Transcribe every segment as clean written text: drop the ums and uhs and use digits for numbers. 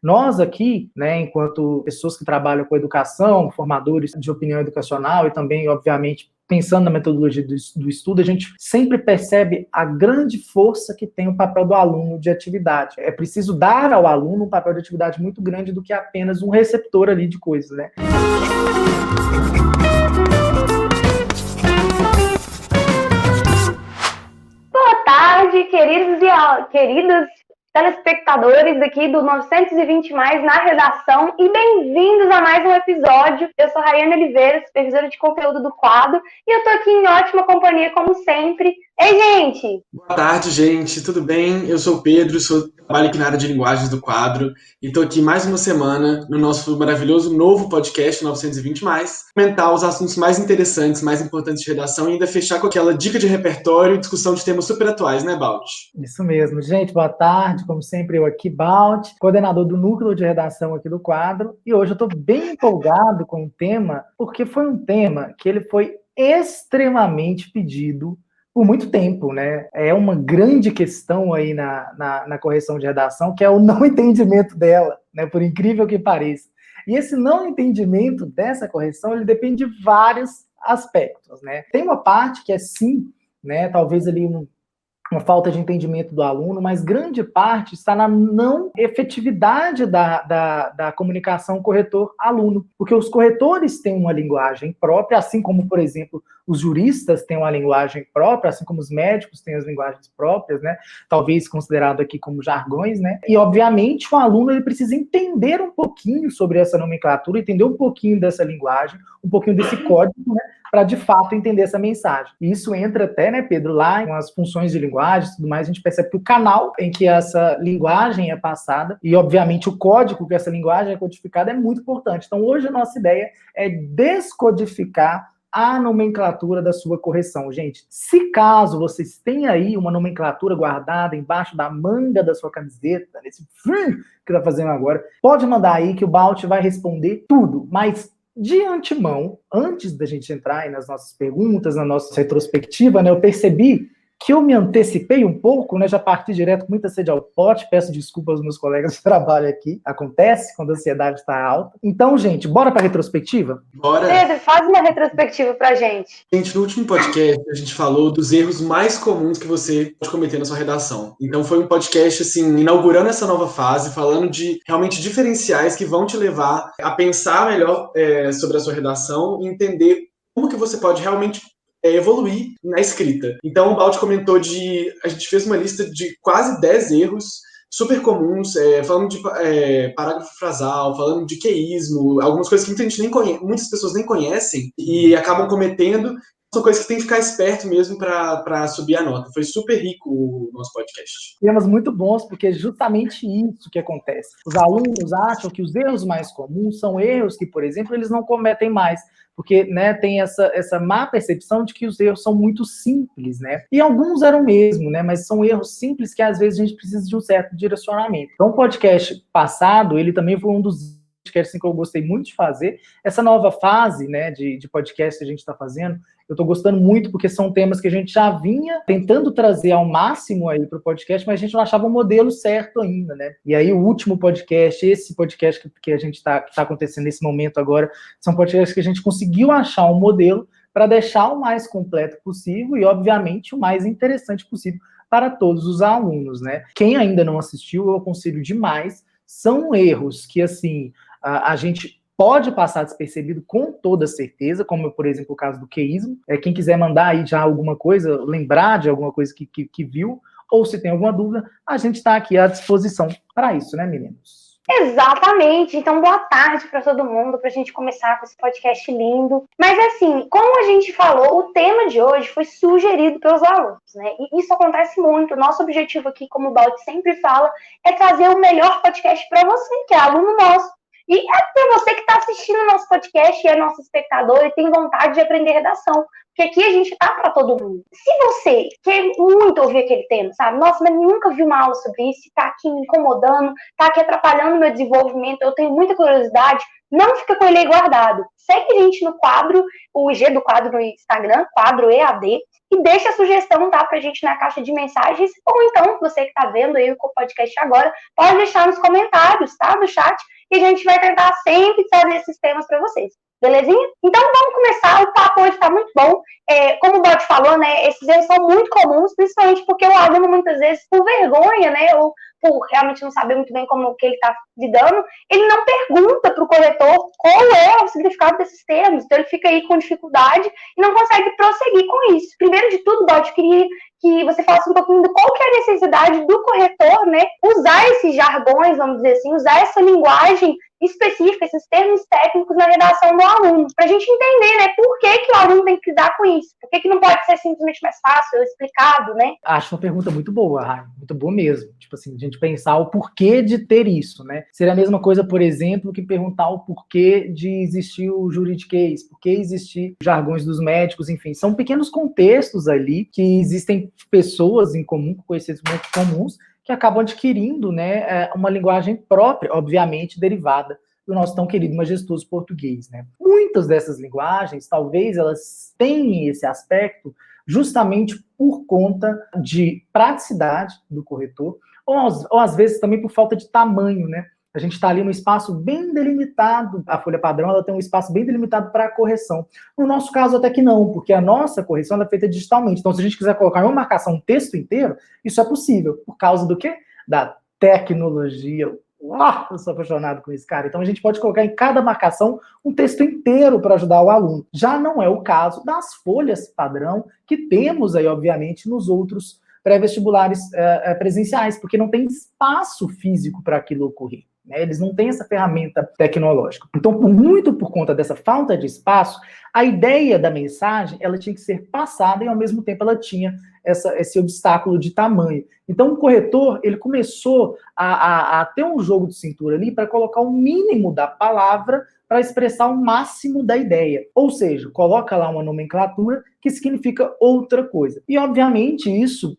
Nós aqui, né, enquanto pessoas que trabalham com educação, formadores de opinião educacional e também, obviamente, pensando na metodologia do estudo, a gente sempre percebe a grande força que tem o papel do aluno de atividade. É preciso dar ao aluno um papel de atividade muito grande do que apenas um receptor ali de coisas, né? Boa tarde, queridos e queridas telespectadores aqui do 920 Mais na redação e bem-vindos a mais um episódio. Eu sou Rayane Oliveira, supervisora de conteúdo do quadro, e eu tô aqui em ótima companhia, como sempre. Ei, gente! Boa tarde, gente. Tudo bem? Eu sou o Pedro, trabalho aqui na área de linguagens do quadro e estou aqui mais uma semana no nosso maravilhoso novo podcast 920 Mais, comentar os assuntos mais interessantes, mais importantes de redação e ainda fechar com aquela dica de repertório e discussão de temas super atuais, né, Baldi? Isso mesmo. Gente, boa tarde. Como sempre, eu aqui, Baldi, coordenador do núcleo de redação aqui do quadro. E hoje eu estou bem empolgado com o tema, porque foi um tema que ele foi extremamente pedido por muito tempo, né? É uma grande questão aí na correção de redação, que é o não entendimento dela, né? Por incrível que pareça. E esse não entendimento dessa correção, ele depende de vários aspectos, né? Tem uma parte que é sim, né? Talvez ali uma falta de entendimento do aluno, mas grande parte está na não efetividade da comunicação corretor-aluno, porque os corretores têm uma linguagem própria, assim como, por exemplo, os juristas têm uma linguagem própria, assim como os médicos têm as linguagens próprias, né? Talvez considerado aqui como jargões, né? E, obviamente, o aluno ele precisa entender um pouquinho sobre essa nomenclatura, entender um pouquinho dessa linguagem, um pouquinho desse código, né? Para, de fato, entender essa mensagem. E isso entra até, né, Pedro, lá com as funções de linguagem e tudo mais, a gente percebe que o canal em que essa linguagem é passada e, obviamente, o código que essa linguagem é codificada é muito importante. Então, hoje a nossa ideia é descodificar a nomenclatura da sua correção. Gente, se caso vocês têm aí uma nomenclatura guardada embaixo da manga da sua camiseta, nesse frio que tá fazendo agora, pode mandar aí que o Balt vai responder tudo, mas de antemão, antes da gente entrar aí nas nossas perguntas, na nossa retrospectiva, né, eu percebi que eu me antecipei um pouco, né, já parti direto com muita sede ao pote, peço desculpas aos meus colegas de trabalho aqui, acontece quando a ansiedade está alta. Então, gente, bora para a retrospectiva? Bora! Pedro, faz uma retrospectiva pra gente. Gente, no último podcast a gente falou dos erros mais comuns que você pode cometer na sua redação. Então foi um podcast, assim, inaugurando essa nova fase, falando de realmente diferenciais que vão te levar a pensar melhor sobre a sua redação e entender como que você pode realmente evoluir na escrita. Então o Baldi comentou a gente fez uma lista de quase 10 erros super comuns, falando de parágrafo frasal, falando de queísmo, algumas coisas que muitas pessoas nem conhecem e acabam cometendo. São coisas que tem que ficar esperto mesmo para subir a nota. Foi super rico o nosso podcast. Temas muito bons, porque é justamente isso que acontece. Os alunos acham que os erros mais comuns são erros que, por exemplo, eles não cometem mais, porque, né, tem essa má percepção de que os erros são muito simples, né? E alguns eram mesmo, né? Mas são erros simples que às vezes a gente precisa de um certo direcionamento. Então, o podcast passado, ele também foi um dos podcasts que eu gostei muito de fazer. Essa nova fase, né, de podcast que a gente está fazendo, eu estou gostando muito porque são temas que a gente já vinha tentando trazer ao máximo aí para o podcast, mas a gente não achava o modelo certo ainda, né? E aí o último podcast, esse podcast que a gente está acontecendo nesse momento agora, são podcasts que a gente conseguiu achar um modelo para deixar o mais completo possível e, obviamente, o mais interessante possível para todos os alunos, né? Quem ainda não assistiu, eu aconselho demais. São erros que, assim, a gente pode passar despercebido com toda certeza, como, por exemplo, o caso do queísmo. Quem quiser mandar aí já alguma coisa, lembrar de alguma coisa que viu, ou se tem alguma dúvida, a gente está aqui à disposição para isso, né, meninos? Exatamente. Então, boa tarde para todo mundo, para a gente começar com esse podcast lindo. Mas, assim, como a gente falou, o tema de hoje foi sugerido pelos alunos, né? E isso acontece muito. O nosso objetivo aqui, como o Baldi sempre fala, é trazer o melhor podcast para você, que é aluno nosso. E é para você que está assistindo o nosso podcast e é nosso espectador e tem vontade de aprender redação. que aqui a gente tá para todo mundo. Se você quer muito ouvir aquele tema, sabe? Nossa, mas nunca vi uma aula sobre isso, tá aqui me incomodando, tá aqui atrapalhando o meu desenvolvimento, eu tenho muita curiosidade, não fica com ele aí guardado. Segue a gente no quadro, o IG do quadro no Instagram, quadro EAD, e deixa a sugestão, tá, pra gente na caixa de mensagens, ou então, você que tá vendo aí o podcast agora, pode deixar nos comentários, tá, no chat, e a gente vai tentar sempre trazer esses temas para vocês. Belezinha? Então vamos começar, o papo hoje tá muito bom. Como o Bode falou, né, esses erros são muito comuns, principalmente porque o aluno muitas vezes, por vergonha, né, ou por realmente não saber muito bem como que ele está lidando, ele não pergunta para o corretor qual é o significado desses termos, então ele fica aí com dificuldade e não consegue prosseguir com isso. Primeiro de tudo, Bode, eu queria que você falasse um pouquinho de qual que é a necessidade do corretor, né, usar esses jargões, vamos dizer assim, usar essa linguagem específica, esses termos técnicos na redação do aluno, para a gente entender, né, por que o aluno tem que lidar com isso, por que não pode ser simplesmente mais fácil, explicado, né? Acho uma pergunta muito boa, Rai, muito boa mesmo. Tipo assim, a gente pensar o porquê de ter isso, né? Seria a mesma coisa, por exemplo, que perguntar o porquê de existir o juridiquês, por que existir jargões dos médicos, enfim, são pequenos contextos ali que existem pessoas em comum, com conhecimentos comuns, que acabam adquirindo, né, uma linguagem própria, obviamente derivada do nosso tão querido majestoso português, né? Muitas dessas linguagens, talvez elas tenham esse aspecto justamente por conta de praticidade do corretor, ou às vezes também por falta de tamanho, né? A gente está ali no espaço bem delimitado, a folha padrão ela tem um espaço bem delimitado para a correção. No nosso caso até que não, porque a nossa correção é feita digitalmente. Então se a gente quiser colocar em uma marcação um texto inteiro, isso é possível. Por causa do quê? Da tecnologia. Eu sou apaixonado com isso, cara. Então a gente pode colocar em cada marcação um texto inteiro para ajudar o aluno. Já não é o caso das folhas padrão que temos aí, obviamente, nos outros pré-vestibulares presenciais, porque não tem espaço físico para aquilo ocorrer. Né? Eles não têm essa ferramenta tecnológica. Então, muito por conta dessa falta de espaço, a ideia da mensagem ela tinha que ser passada e, ao mesmo tempo, ela tinha esse obstáculo de tamanho. Então, o corretor ele começou a ter um jogo de cintura ali para colocar o mínimo da palavra para expressar o máximo da ideia. Ou seja, coloca lá uma nomenclatura que significa outra coisa. E, obviamente, isso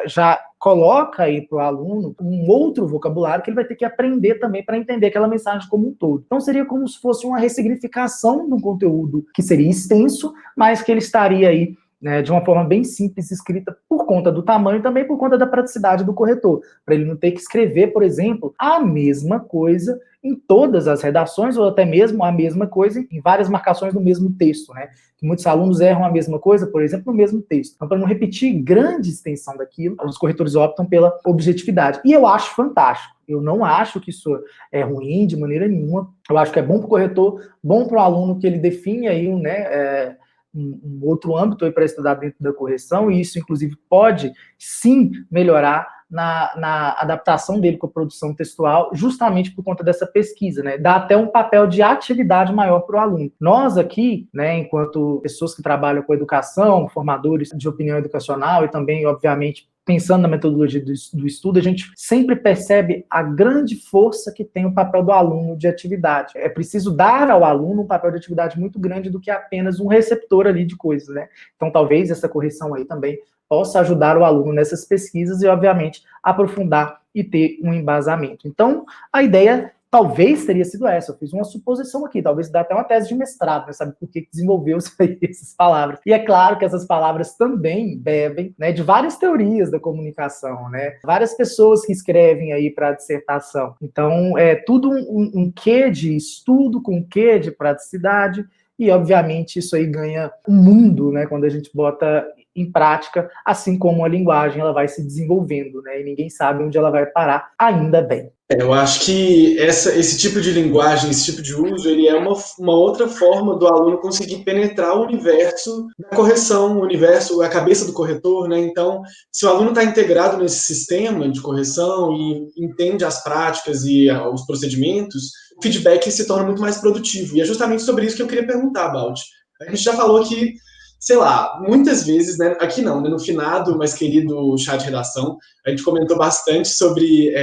já coloca aí para o aluno um outro vocabulário que ele vai ter que aprender também para entender aquela mensagem como um todo. Então, seria como se fosse uma ressignificação de um conteúdo que seria extenso, mas que ele estaria aí de uma forma bem simples, escrita por conta do tamanho e também por conta da praticidade do corretor, para ele não ter que escrever, por exemplo, a mesma coisa em todas as redações, ou até mesmo a mesma coisa em várias marcações do mesmo texto, né? Muitos alunos erram a mesma coisa, por exemplo, no mesmo texto. Então, para não repetir grande extensão daquilo, os corretores optam pela objetividade. E eu acho fantástico. Eu não acho que isso é ruim de maneira nenhuma. Eu acho que é bom para o corretor, bom para o aluno que ele define aí, né, um outro âmbito para estudar dentro da correção, e isso, inclusive, pode, sim, melhorar na adaptação dele com a produção textual, justamente por conta dessa pesquisa, né? Dá até um papel de atividade maior para o aluno. Nós aqui, né, enquanto pessoas que trabalham com educação, formadores de opinião educacional e também, obviamente, pensando na metodologia do estudo, a gente sempre percebe a grande força que tem o papel do aluno de atividade. É preciso dar ao aluno um papel de atividade muito grande do que apenas um receptor ali de coisas, né? Então, talvez essa correção aí também possa ajudar o aluno nessas pesquisas e, obviamente, aprofundar e ter um embasamento. Então, a ideia talvez teria sido essa. Eu fiz uma suposição aqui, talvez dá até uma tese de mestrado, né? Sabe por que desenvolveu essas palavras? E é claro que essas palavras também bebem, né, de várias teorias da comunicação, né? Várias pessoas que escrevem aí para a dissertação. Então, é tudo um quê de estudo com um quê de praticidade e, obviamente, isso aí ganha um mundo, né, quando a gente bota em prática, assim como a linguagem ela vai se desenvolvendo, né? E ninguém sabe onde ela vai parar, ainda bem. Eu acho que esse tipo de linguagem, esse tipo de uso, ele é uma outra forma do aluno conseguir penetrar o universo da correção, o universo, a cabeça do corretor, né? Então, se o aluno está integrado nesse sistema de correção e entende as práticas e os procedimentos, o feedback se torna muito mais produtivo. E é justamente sobre isso que eu queria perguntar, Baldi. A gente já falou que, sei lá, muitas vezes, né, aqui não, né, no finado, mais querido chá de redação, a gente comentou bastante sobre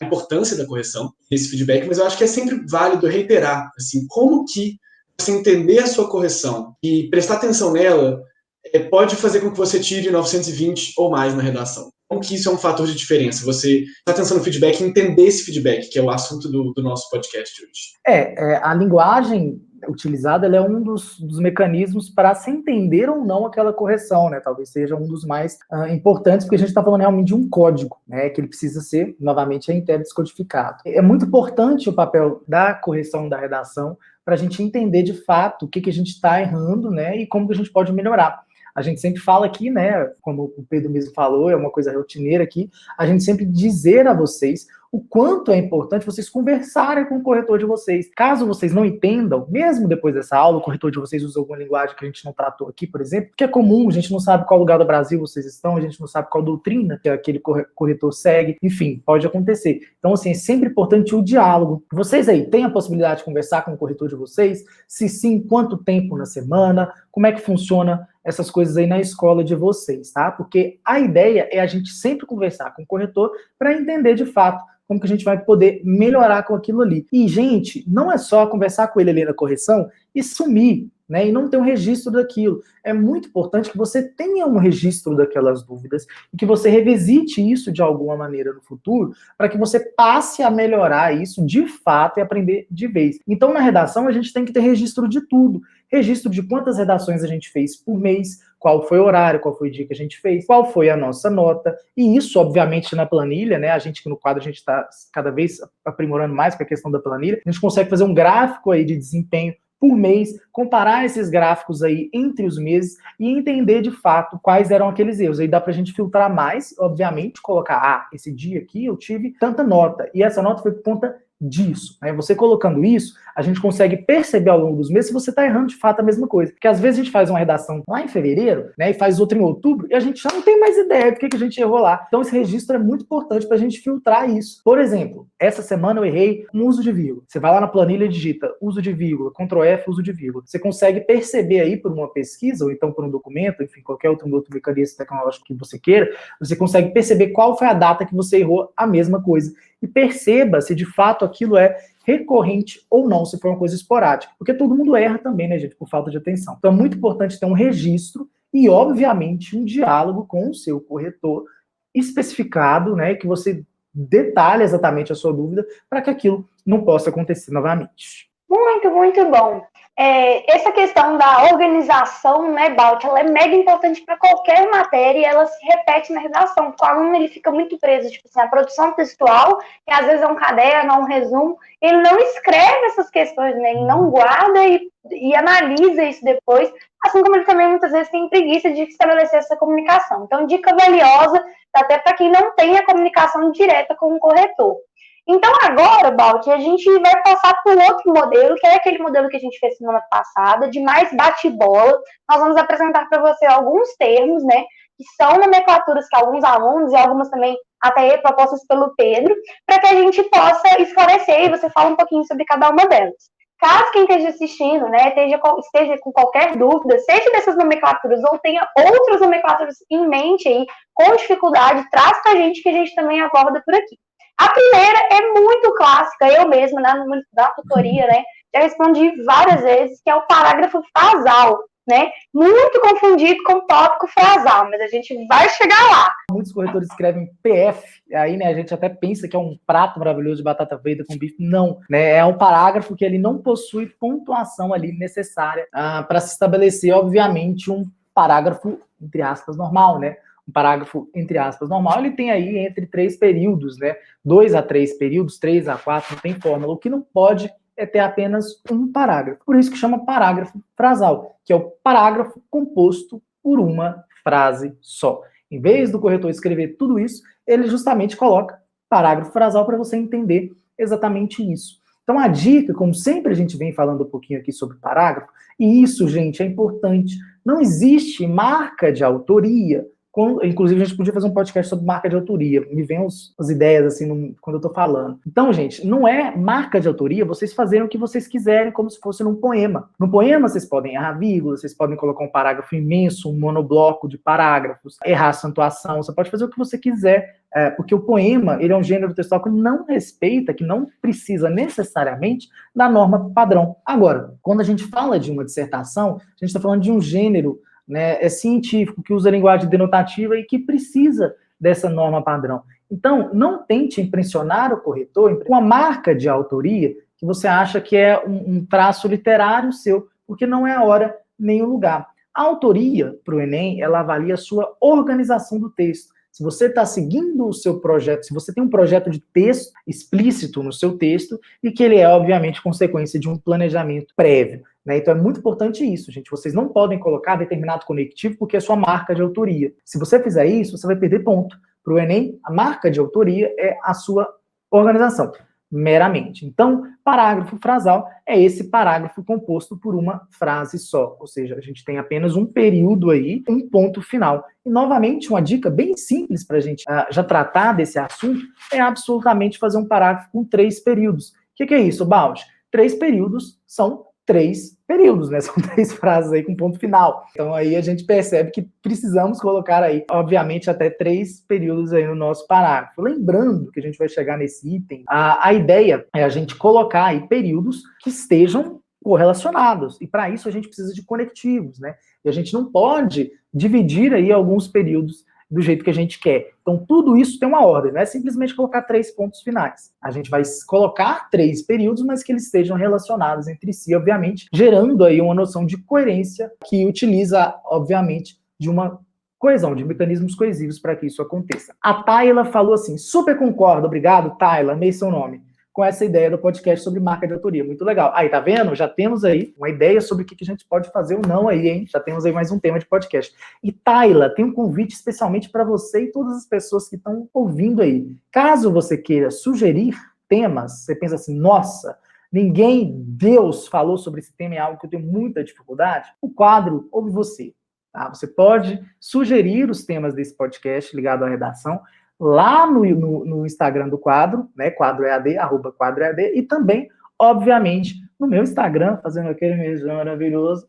a importância da correção, esse feedback, mas eu acho que é sempre válido reiterar, assim, como que você entender a sua correção e prestar atenção nela, pode fazer com que você tire 920 ou mais na redação. Como que isso é um fator de diferença? Você prestar atenção no feedback e entender esse feedback, que é o assunto do nosso podcast de hoje. A linguagem utilizada ela é um dos mecanismos para se entender ou não aquela correção, né? Talvez seja um dos mais importantes, porque a gente está falando realmente de um código, né? Que ele precisa ser, novamente, inteiro descodificado. É muito importante o papel da correção da redação para a gente entender de fato o que a gente está errando, né? E como que a gente pode melhorar. A gente sempre fala aqui, né? Como o Pedro mesmo falou, é uma coisa rotineira aqui, a gente sempre dizer a vocês o quanto é importante vocês conversarem com o corretor de vocês. Caso vocês não entendam, mesmo depois dessa aula, o corretor de vocês usa alguma linguagem que a gente não tratou aqui, por exemplo, que é comum, a gente não sabe qual lugar do Brasil vocês estão, a gente não sabe qual doutrina que aquele corretor segue, enfim, pode acontecer. Então, assim, é sempre importante o diálogo. Vocês aí têm a possibilidade de conversar com o corretor de vocês? Se sim, quanto tempo na semana? Como é que funciona essas coisas aí na escola de vocês, tá? Porque a ideia é a gente sempre conversar com o corretor para entender de fato como que a gente vai poder melhorar com aquilo ali. E, gente, não é só conversar com ele ali na correção e sumir, né, e não ter um registro daquilo. É muito importante que você tenha um registro daquelas dúvidas e que você revisite isso de alguma maneira no futuro para que você passe a melhorar isso de fato e aprender de vez. Então, na redação, a gente tem que ter registro de tudo. Registro de quantas redações a gente fez por mês, qual foi o horário, qual foi o dia que a gente fez, qual foi a nossa nota, e isso, obviamente, na planilha, né, a gente que no quadro a gente está cada vez aprimorando mais com a questão da planilha, a gente consegue fazer um gráfico aí de desempenho por mês, comparar esses gráficos aí entre os meses e entender de fato quais eram aqueles erros. Aí dá pra gente filtrar mais, obviamente, colocar, esse dia aqui eu tive tanta nota, e essa nota foi por conta disso, né? Você colocando isso, a gente consegue perceber ao longo dos meses se você está errando de fato a mesma coisa. Porque às vezes a gente faz uma redação lá em fevereiro, né, e faz outra em outubro, e a gente já não tem mais ideia do que a gente errou lá. Então esse registro é muito importante para a gente filtrar isso. Por exemplo, essa semana eu errei um uso de vírgula. Você vai lá na planilha e digita uso de vírgula, Ctrl F, uso de vírgula. Você consegue perceber aí por uma pesquisa, ou então por um documento, enfim, qualquer outro mecanismo tecnológico que você queira, você consegue perceber qual foi a data que você errou a mesma coisa. E perceba se de fato aquilo é recorrente ou não, se for uma coisa esporádica. Porque todo mundo erra também, né, gente, por falta de atenção. Então é muito importante ter um registro e, obviamente, um diálogo com o seu corretor especificado, né, que você detalhe exatamente a sua dúvida para que aquilo não possa acontecer novamente. Muito, muito bom. Essa questão da organização, né, Balt, ela é mega importante para qualquer matéria e ela se repete na redação. O aluno ele fica muito preso, tipo assim, a produção textual, que às vezes é um caderno, um resumo, ele não escreve essas questões, né, ele não guarda e analisa isso depois, assim como ele também muitas vezes tem preguiça de estabelecer essa comunicação. Então, dica valiosa até para quem não tem a comunicação direta com o corretor. Então, agora, Balt, a gente vai passar por outro modelo, que é aquele modelo que a gente fez semana passada, de mais bate-bola. Nós vamos apresentar para você alguns termos, né, que são nomenclaturas que alguns alunos, e algumas também até propostas pelo Pedro, para que a gente possa esclarecer e você fala um pouquinho sobre cada uma delas. Caso quem esteja assistindo, né, esteja com qualquer dúvida, seja dessas nomenclaturas ou tenha outras nomenclaturas em mente aí, com dificuldade, traz para a gente que a gente também aborda por aqui. A primeira é muito clássica, eu mesma, na tutoria, né, já respondi várias vezes, que é o parágrafo frasal, né, muito confundido com tópico frasal, mas a gente vai chegar lá. Muitos corretores escrevem PF, aí, né, a gente até pensa que é um prato maravilhoso de batata frita com bife, não, né, é um parágrafo que ele não possui pontuação ali necessária para se estabelecer, obviamente, um parágrafo, entre aspas, normal, né, um parágrafo, entre aspas, normal, ele tem aí entre 3 períodos, né? 2 a 3 períodos, 3 a 4, não tem fórmula. O que não pode é ter apenas um parágrafo. Por isso que chama parágrafo frasal, que é o parágrafo composto por uma frase só. Em vez do corretor escrever tudo isso, ele justamente coloca parágrafo frasal para você entender exatamente isso. Então a dica, como sempre a gente vem falando um pouquinho aqui sobre parágrafo, e isso, gente, é importante. Não existe marca de autoria Inclusive, a gente podia fazer um podcast sobre marca de autoria. Me vêm as ideias, assim, quando eu tô falando. Então, gente, não é marca de autoria vocês fazerem o que vocês quiserem, como se fosse num poema. No poema, vocês podem errar vírgula, vocês podem colocar um parágrafo imenso, um monobloco de parágrafos, errar acentuação, você pode fazer o que você quiser, porque o poema, ele é um gênero textual que não respeita, que não precisa necessariamente da norma padrão. Agora, quando a gente fala de uma dissertação, a gente está falando de um gênero, né, científico, que usa linguagem denotativa e que precisa dessa norma padrão. Então, não tente impressionar o corretor com a marca de autoria que você acha que é um traço literário seu, porque não é a hora nem o lugar. A autoria, para o Enem, ela avalia a sua organização do texto. Se você está seguindo o seu projeto, se você tem um projeto de texto explícito no seu texto, e que ele é, obviamente, consequência de um planejamento prévio, né? Então é muito importante isso, gente. Vocês não podem colocar determinado conectivo porque é sua marca de autoria. Se você fizer isso, você vai perder ponto. Para o Enem, a marca de autoria é a sua organização, meramente. Então, parágrafo frasal é esse parágrafo composto por uma frase só, ou seja, a gente tem apenas um período aí, um ponto final. E, novamente, uma dica bem simples para a gente já tratar desse assunto é absolutamente fazer um parágrafo com 3 períodos. O que é isso, Baldi? 3 períodos são 3 períodos, né? São 3 frases aí com ponto final. Então aí a gente percebe que precisamos colocar aí, obviamente, até 3 períodos aí no nosso parágrafo. Lembrando que a gente vai chegar nesse item, a ideia é a gente colocar aí períodos que estejam correlacionados. E para isso a gente precisa de conectivos, né? E a gente não pode dividir aí alguns períodos do jeito que a gente quer. Então, tudo isso tem uma ordem, não é simplesmente colocar 3 pontos finais. A gente vai colocar 3 períodos, mas que eles estejam relacionados entre si, obviamente, gerando aí uma noção de coerência que utiliza, obviamente, de uma coesão, de mecanismos coesivos para que isso aconteça. A Tayla falou assim, super concordo, obrigado, Tayla, amei seu nome, com essa ideia do podcast sobre marca de autoria. Muito legal. Aí, tá vendo? Já temos aí uma ideia sobre o que a gente pode fazer ou não aí, hein? Já temos aí mais um tema de podcast. E, Tayla, tem um convite especialmente para você e todas as pessoas que estão ouvindo aí. Caso você queira sugerir temas, você pensa assim, nossa, Deus falou sobre esse tema, é algo que eu tenho muita dificuldade, o quadro Ouve Você. Tá? Você pode sugerir os temas desse podcast ligado à redação, lá no Instagram do quadro, né, quadro EAD, @quadro EAD, e também, obviamente, no meu Instagram, fazendo aquele mesmo maravilhoso,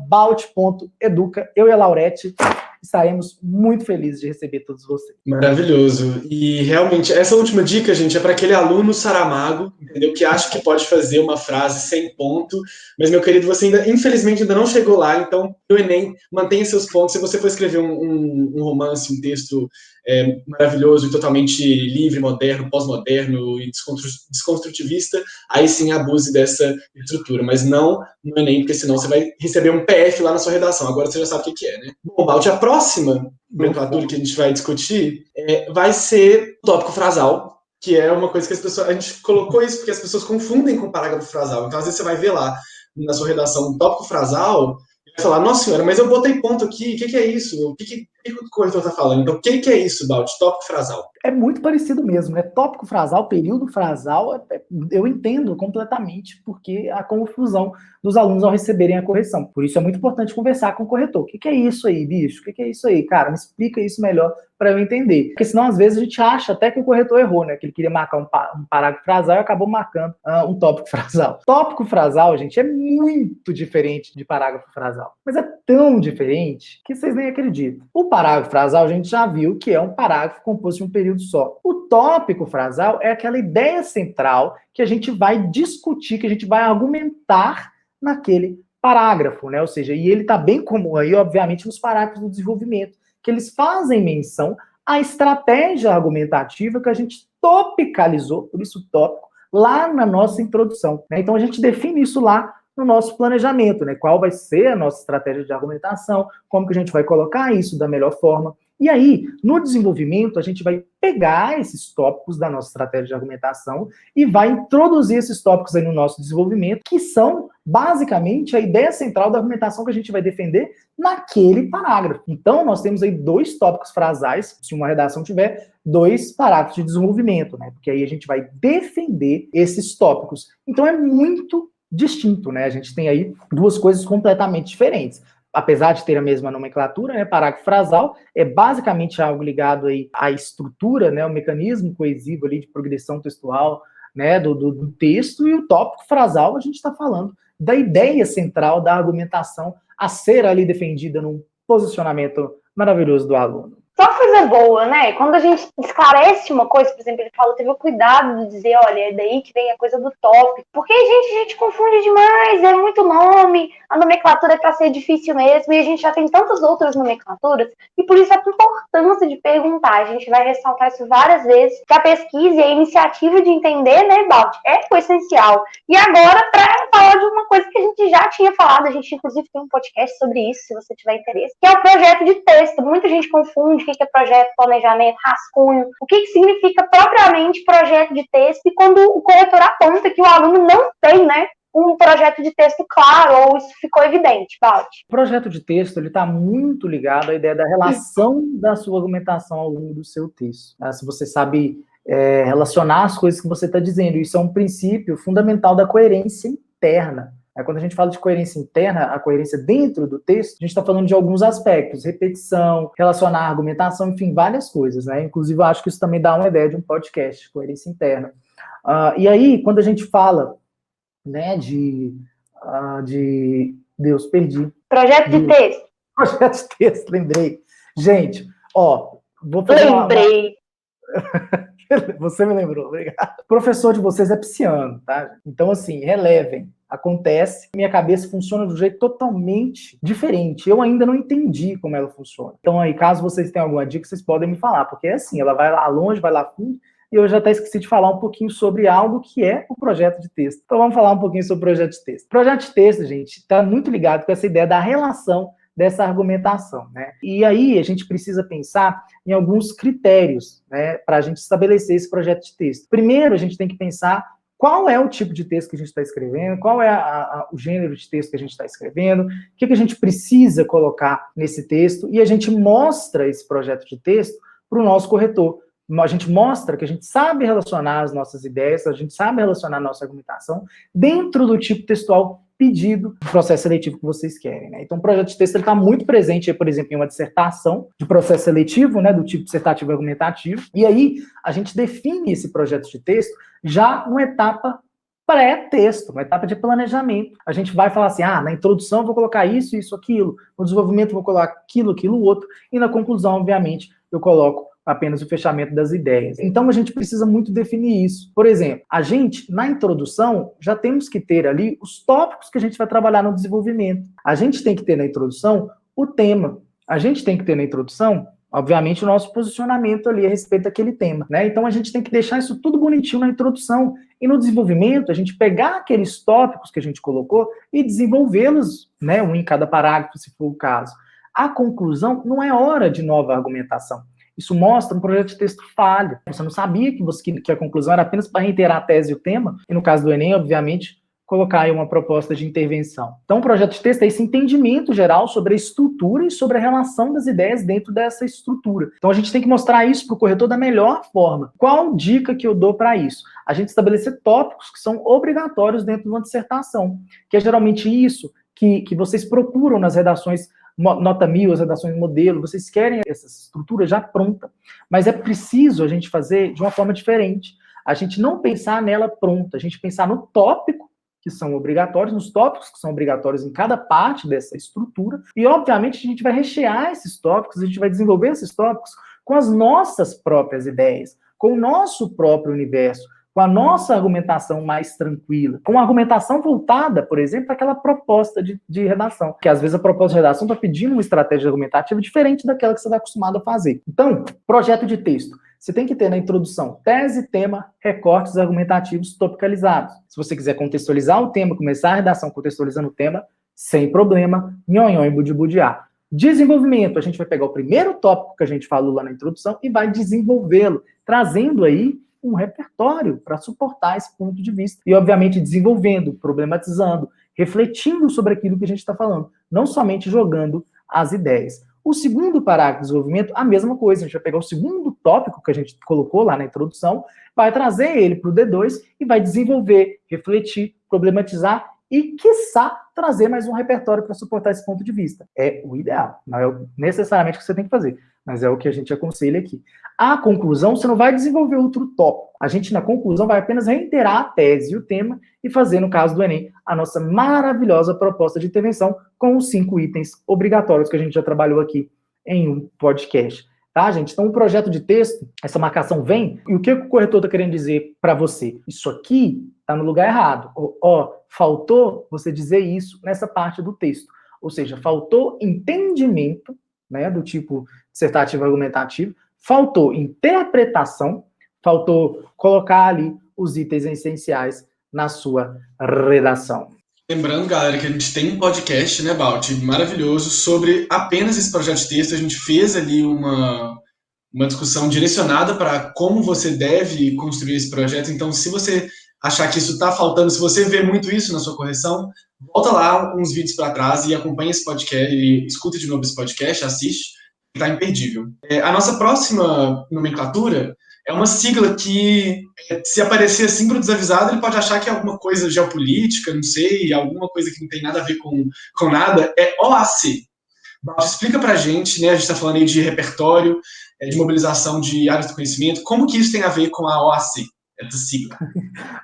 @balt.educa, eu e a Laurete estaremos muito felizes de receber todos vocês. Maravilhoso. E realmente, essa última dica, gente, é para aquele aluno saramago, entendeu? Que acha que pode fazer uma frase sem ponto, mas, meu querido, você ainda, infelizmente, ainda não chegou lá, então, o Enem, mantenha seus pontos. Se você for escrever um romance, um texto maravilhoso e totalmente livre, moderno, pós-moderno e desconstrutivista, aí sim abuse dessa estrutura, mas não no Enem, porque senão você vai receber um PF lá na sua redação. Agora você já sabe o que é, né? Bom, Baldi, a próxima nomenclatura que a gente vai discutir vai ser o tópico frasal, que é uma coisa que a gente colocou isso porque as pessoas confundem com o parágrafo frasal. Então, às vezes você vai ver lá na sua redação um tópico frasal e vai falar, nossa senhora, mas eu botei ponto aqui, o que é isso? O que o corretor está falando? Então, o que é isso, Baldi? Tópico frasal. É muito parecido mesmo, né? Tópico frasal, período frasal, eu entendo completamente porque a confusão dos alunos ao receberem a correção. Por isso é muito importante conversar com o corretor. O que é isso aí, bicho? O que é isso aí? Cara, me explica isso melhor para eu entender. Porque senão, às vezes, a gente acha até que o corretor errou, né? Que ele queria marcar um parágrafo frasal e acabou marcando um tópico frasal. Tópico frasal, gente, é muito diferente de parágrafo frasal. Mas é tão diferente que vocês nem acreditam. O parágrafo frasal, a gente já viu que é um parágrafo composto de um período só. O tópico frasal é aquela ideia central que a gente vai discutir, que a gente vai argumentar naquele parágrafo, né? Ou seja, e ele está bem comum aí, obviamente, nos parágrafos do desenvolvimento, que eles fazem menção à estratégia argumentativa que a gente topicalizou, por isso tópico, lá na nossa introdução, né? Então a gente define isso lá no nosso planejamento, né? Qual vai ser a nossa estratégia de argumentação, como que a gente vai colocar isso da melhor forma. E aí, no desenvolvimento, a gente vai pegar esses tópicos da nossa estratégia de argumentação e vai introduzir esses tópicos aí no nosso desenvolvimento, que são, basicamente, a ideia central da argumentação que a gente vai defender naquele parágrafo. Então, nós temos aí 2 tópicos frasais, se uma redação tiver 2 parágrafos de desenvolvimento, né? Porque aí a gente vai defender esses tópicos. Então, é muito distinto, né? A gente tem aí 2 coisas completamente diferentes. apesar de ter a mesma nomenclatura, né, parágrafo frasal é basicamente algo ligado aí à estrutura, né, o mecanismo coesivo ali de progressão textual, né, do texto, e o tópico frasal a gente está falando da ideia central da argumentação a ser ali defendida num posicionamento maravilhoso do aluno. Só coisa boa, né? Quando a gente esclarece uma coisa, por exemplo, ele falou, teve o cuidado de dizer, olha, é daí que vem a coisa do tópico. Porque, gente, a gente confunde demais, é muito nome, a nomenclatura é para ser difícil mesmo, e a gente já tem tantas outras nomenclaturas, e por isso a importância de perguntar. A gente vai ressaltar isso várias vezes, que a pesquisa e a iniciativa de entender, né, Balt, é o essencial. E agora, para falar de uma coisa que a gente já tinha falado, a gente inclusive tem um podcast sobre isso, se você tiver interesse, que é o projeto de texto. Muita gente confunde o que é projeto, planejamento, rascunho, o que significa propriamente projeto de texto, e quando o corretor aponta que o aluno não tem, né, um projeto de texto claro, ou isso ficou evidente, Balt? O projeto de texto está muito ligado à ideia da relação da sua argumentação ao longo do seu texto. Se você sabe relacionar as coisas que você está dizendo, isso é um princípio fundamental da coerência interna. Quando a gente fala de coerência interna, a coerência dentro do texto, a gente está falando de alguns aspectos, repetição, relacionar a argumentação, enfim, várias coisas, né? Inclusive, eu acho que isso também dá uma ideia de um podcast, coerência interna. E aí, quando a gente fala, né, de Deus, perdi. Projeto de texto. Projeto de texto, lembrei. Gente, vou fazer lembrei. Você me lembrou, obrigado. O professor de vocês é pisciano, tá? Então, assim, relevem. Acontece, minha cabeça funciona de um jeito totalmente diferente. Eu ainda não entendi como ela funciona. Então, aí, caso vocês tenham alguma dica, vocês podem me falar, porque é assim, ela vai lá longe, vai lá fundo, e eu já até esqueci de falar um pouquinho sobre algo que é o projeto de texto. Então, vamos falar um pouquinho sobre o projeto de texto. O projeto de texto, gente, está muito ligado com essa ideia da relação dessa argumentação, né? E aí a gente precisa pensar em alguns critérios, né, para a gente estabelecer esse projeto de texto. Primeiro, a gente tem que pensar qual é o tipo de texto que a gente está escrevendo, qual é o gênero de texto que a gente está escrevendo, o que a gente precisa colocar nesse texto, e a gente mostra esse projeto de texto para o nosso corretor. A gente mostra que a gente sabe relacionar as nossas ideias, a gente sabe relacionar a nossa argumentação dentro do tipo textual pedido do processo seletivo que vocês querem, né? Então, o projeto de texto está muito presente, por exemplo, em uma dissertação de processo seletivo, né, do tipo dissertativo e argumentativo, e aí a gente define esse projeto de texto já numa etapa pré-texto, uma etapa de planejamento. A gente vai falar assim, na introdução eu vou colocar isso, isso, aquilo, no desenvolvimento eu vou colocar aquilo, aquilo, outro, e na conclusão, obviamente, eu coloco apenas o fechamento das ideias. Então, a gente precisa muito definir isso. Por exemplo, a gente, na introdução, já temos que ter ali os tópicos que a gente vai trabalhar no desenvolvimento. A gente tem que ter na introdução o tema. A gente tem que ter na introdução, obviamente, o nosso posicionamento ali a respeito daquele tema, né? Então, a gente tem que deixar isso tudo bonitinho na introdução. E no desenvolvimento, a gente pegar aqueles tópicos que a gente colocou e desenvolvê-los, né, um em cada parágrafo, se for o caso. A conclusão não é hora de nova argumentação. Isso mostra um projeto de texto falho. Você não sabia que a conclusão era apenas para reiterar a tese e o tema, e no caso do Enem, obviamente, colocar aí uma proposta de intervenção. Então, o projeto de texto é esse entendimento geral sobre a estrutura e sobre a relação das ideias dentro dessa estrutura. Então, a gente tem que mostrar isso para o corretor da melhor forma. Qual dica que eu dou para isso? A gente estabelecer tópicos que são obrigatórios dentro de uma dissertação, que é geralmente isso que vocês procuram nas redações nota 1000, as redações modelo, vocês querem essa estrutura já pronta, mas é preciso a gente fazer de uma forma diferente. A gente não pensar nela pronta, a gente pensar no tópico que são obrigatórios, nos tópicos que são obrigatórios em cada parte dessa estrutura, e obviamente a gente vai rechear esses tópicos, a gente vai desenvolver esses tópicos com as nossas próprias ideias, com o nosso próprio universo, com a nossa argumentação mais tranquila, com a argumentação voltada, por exemplo, para aquela proposta de redação, que às vezes a proposta de redação está pedindo uma estratégia argumentativa diferente daquela que você está acostumado a fazer. Então, projeto de texto. Você tem que ter na introdução tese, tema, recortes argumentativos topicalizados. Se você quiser contextualizar o tema, começar a redação contextualizando o tema, sem problema, nhonhon e budibudiá. Desenvolvimento, a gente vai pegar o primeiro tópico que a gente falou lá na introdução e vai desenvolvê-lo, trazendo aí um repertório para suportar esse ponto de vista. E, obviamente, desenvolvendo, problematizando, refletindo sobre aquilo que a gente está falando, não somente jogando as ideias. O segundo parágrafo de desenvolvimento, a mesma coisa. A gente vai pegar o segundo tópico que a gente colocou lá na introdução, vai trazer ele para o D2 e vai desenvolver, refletir, problematizar e, quiçá, trazer mais um repertório para suportar esse ponto de vista. É o ideal, não é necessariamente o que você tem que fazer, mas é o que a gente aconselha aqui. A conclusão, você não vai desenvolver outro tópico. A gente, na conclusão, vai apenas reiterar a tese e o tema e fazer, no caso do Enem, a nossa maravilhosa proposta de intervenção com os 5 itens obrigatórios que a gente já trabalhou aqui em um podcast. Tá, gente? Então, o projeto de texto, essa marcação vem, e o que o corretor está querendo dizer para você? Isso aqui está no lugar errado. Faltou você dizer isso nessa parte do texto. Ou seja, faltou entendimento, né, do tipo dissertativo argumentativo, faltou interpretação, faltou colocar ali os itens essenciais na sua redação. Lembrando, galera, que a gente tem um podcast, né, Balti, maravilhoso, sobre apenas esse projeto de texto. A gente fez ali uma discussão direcionada para como você deve construir esse projeto. Então, se você achar que isso está faltando, se você vê muito isso na sua correção, volta lá uns vídeos para trás e acompanha esse podcast, e escuta de novo esse podcast, assiste, está imperdível. A nossa próxima nomenclatura é uma sigla que, se aparecer assim para o desavisado, ele pode achar que é alguma coisa geopolítica, não sei, alguma coisa que não tem nada a ver com nada. É OAC. Explica para a gente, né? A gente está falando aí de repertório, de mobilização de áreas do conhecimento. Como que isso tem a ver com a OAC, essa sigla?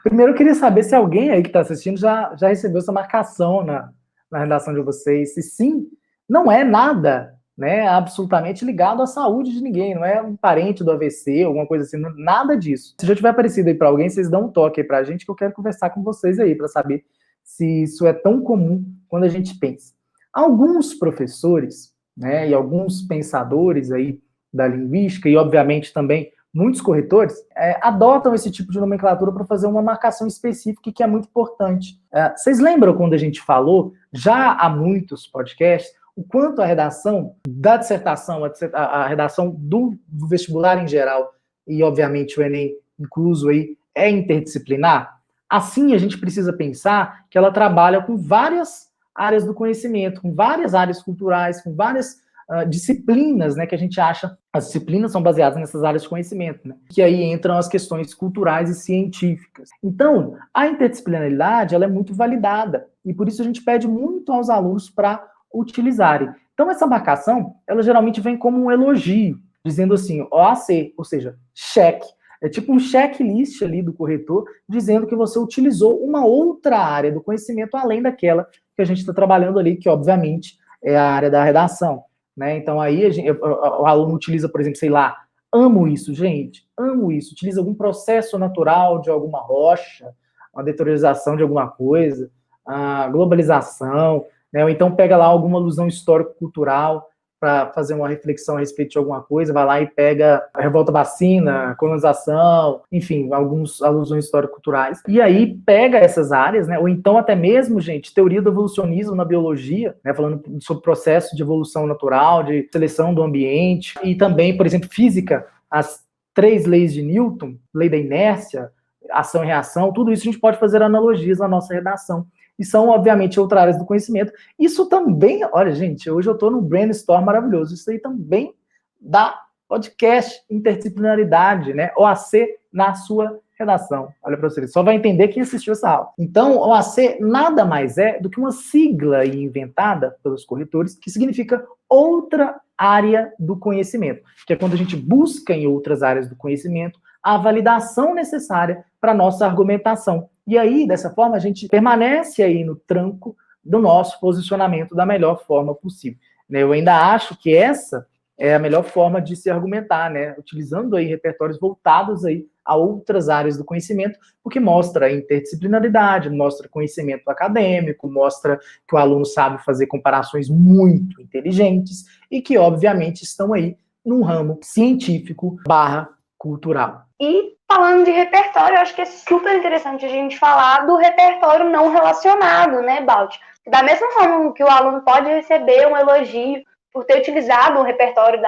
Primeiro, eu queria saber se alguém aí que está assistindo já recebeu essa marcação na redação de vocês. Se sim, não é nada, né, absolutamente ligado à saúde de ninguém, não é um parente do AVC, alguma coisa assim, nada disso. Se já tiver aparecido aí para alguém, vocês dão um toque aí para a gente, que eu quero conversar com vocês aí, para saber se isso é tão comum quando a gente pensa. Alguns professores, né, e alguns pensadores aí da linguística, e obviamente também muitos corretores, adotam esse tipo de nomenclatura para fazer uma marcação específica que é muito importante. Vocês lembram quando a gente falou, já há muitos podcasts, o quanto a redação da dissertação, a redação do vestibular em geral, e obviamente o Enem incluso aí, é interdisciplinar? Assim, a gente precisa pensar que ela trabalha com várias áreas do conhecimento, com várias áreas culturais, com várias disciplinas, né, que a gente acha, as disciplinas são baseadas nessas áreas de conhecimento, né, que aí entram as questões culturais e científicas. Então, a interdisciplinaridade, ela é muito validada, e por isso a gente pede muito aos alunos para utilizarem. Então, essa marcação, ela geralmente vem como um elogio, dizendo assim, OAC, ou seja, cheque. É tipo um checklist ali do corretor, dizendo que você utilizou uma outra área do conhecimento, além daquela que a gente está trabalhando ali, que obviamente é a área da redação, né? Então aí o aluno utiliza, por exemplo, sei lá, amo isso, gente, amo isso, utiliza algum processo natural de alguma rocha, uma deteriorização de alguma coisa, a globalização, né? Ou então pega lá alguma alusão histórico-cultural para fazer uma reflexão a respeito de alguma coisa, vai lá e pega a revolta vacina, colonização, enfim, algumas alusões histórico-culturais. E aí pega essas áreas, né? Ou então até mesmo, gente, teoria do evolucionismo na biologia, né? Falando sobre o processo de evolução natural, de seleção do ambiente, e também, por exemplo, física, as 3 leis de Newton, lei da inércia, ação e reação, tudo isso a gente pode fazer analogias na nossa redação. E são, obviamente, outras áreas do conhecimento. Isso também, olha, gente, hoje eu estou num brainstorm maravilhoso. Isso aí também dá podcast, interdisciplinaridade, né? OAC na sua redação. Olha para você, só vai entender quem assistiu essa aula. Então, OAC nada mais é do que uma sigla inventada pelos corretores, que significa outra área do conhecimento, que é quando a gente busca em outras áreas do conhecimento a validação necessária para a nossa argumentação. E aí, dessa forma, a gente permanece aí no tranco do nosso posicionamento da melhor forma possível. Eu ainda acho que essa é a melhor forma de se argumentar, né? Utilizando aí repertórios voltados aí a outras áreas do conhecimento, porque mostra interdisciplinaridade, mostra conhecimento acadêmico, mostra que o aluno sabe fazer comparações muito inteligentes e que, obviamente, estão aí num ramo científico/cultural. E falando de repertório, eu acho que é super interessante a gente falar do repertório não relacionado, né, Balti? Da mesma forma que o aluno pode receber um elogio por ter utilizado um repertório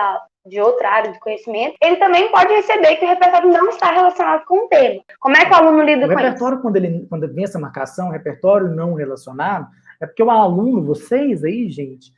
de outra área de conhecimento, ele também pode receber que o repertório não está relacionado com o tema. Como é que o aluno lida com isso? O repertório, quando vem essa marcação, repertório não relacionado, é porque o aluno, vocês aí, gente,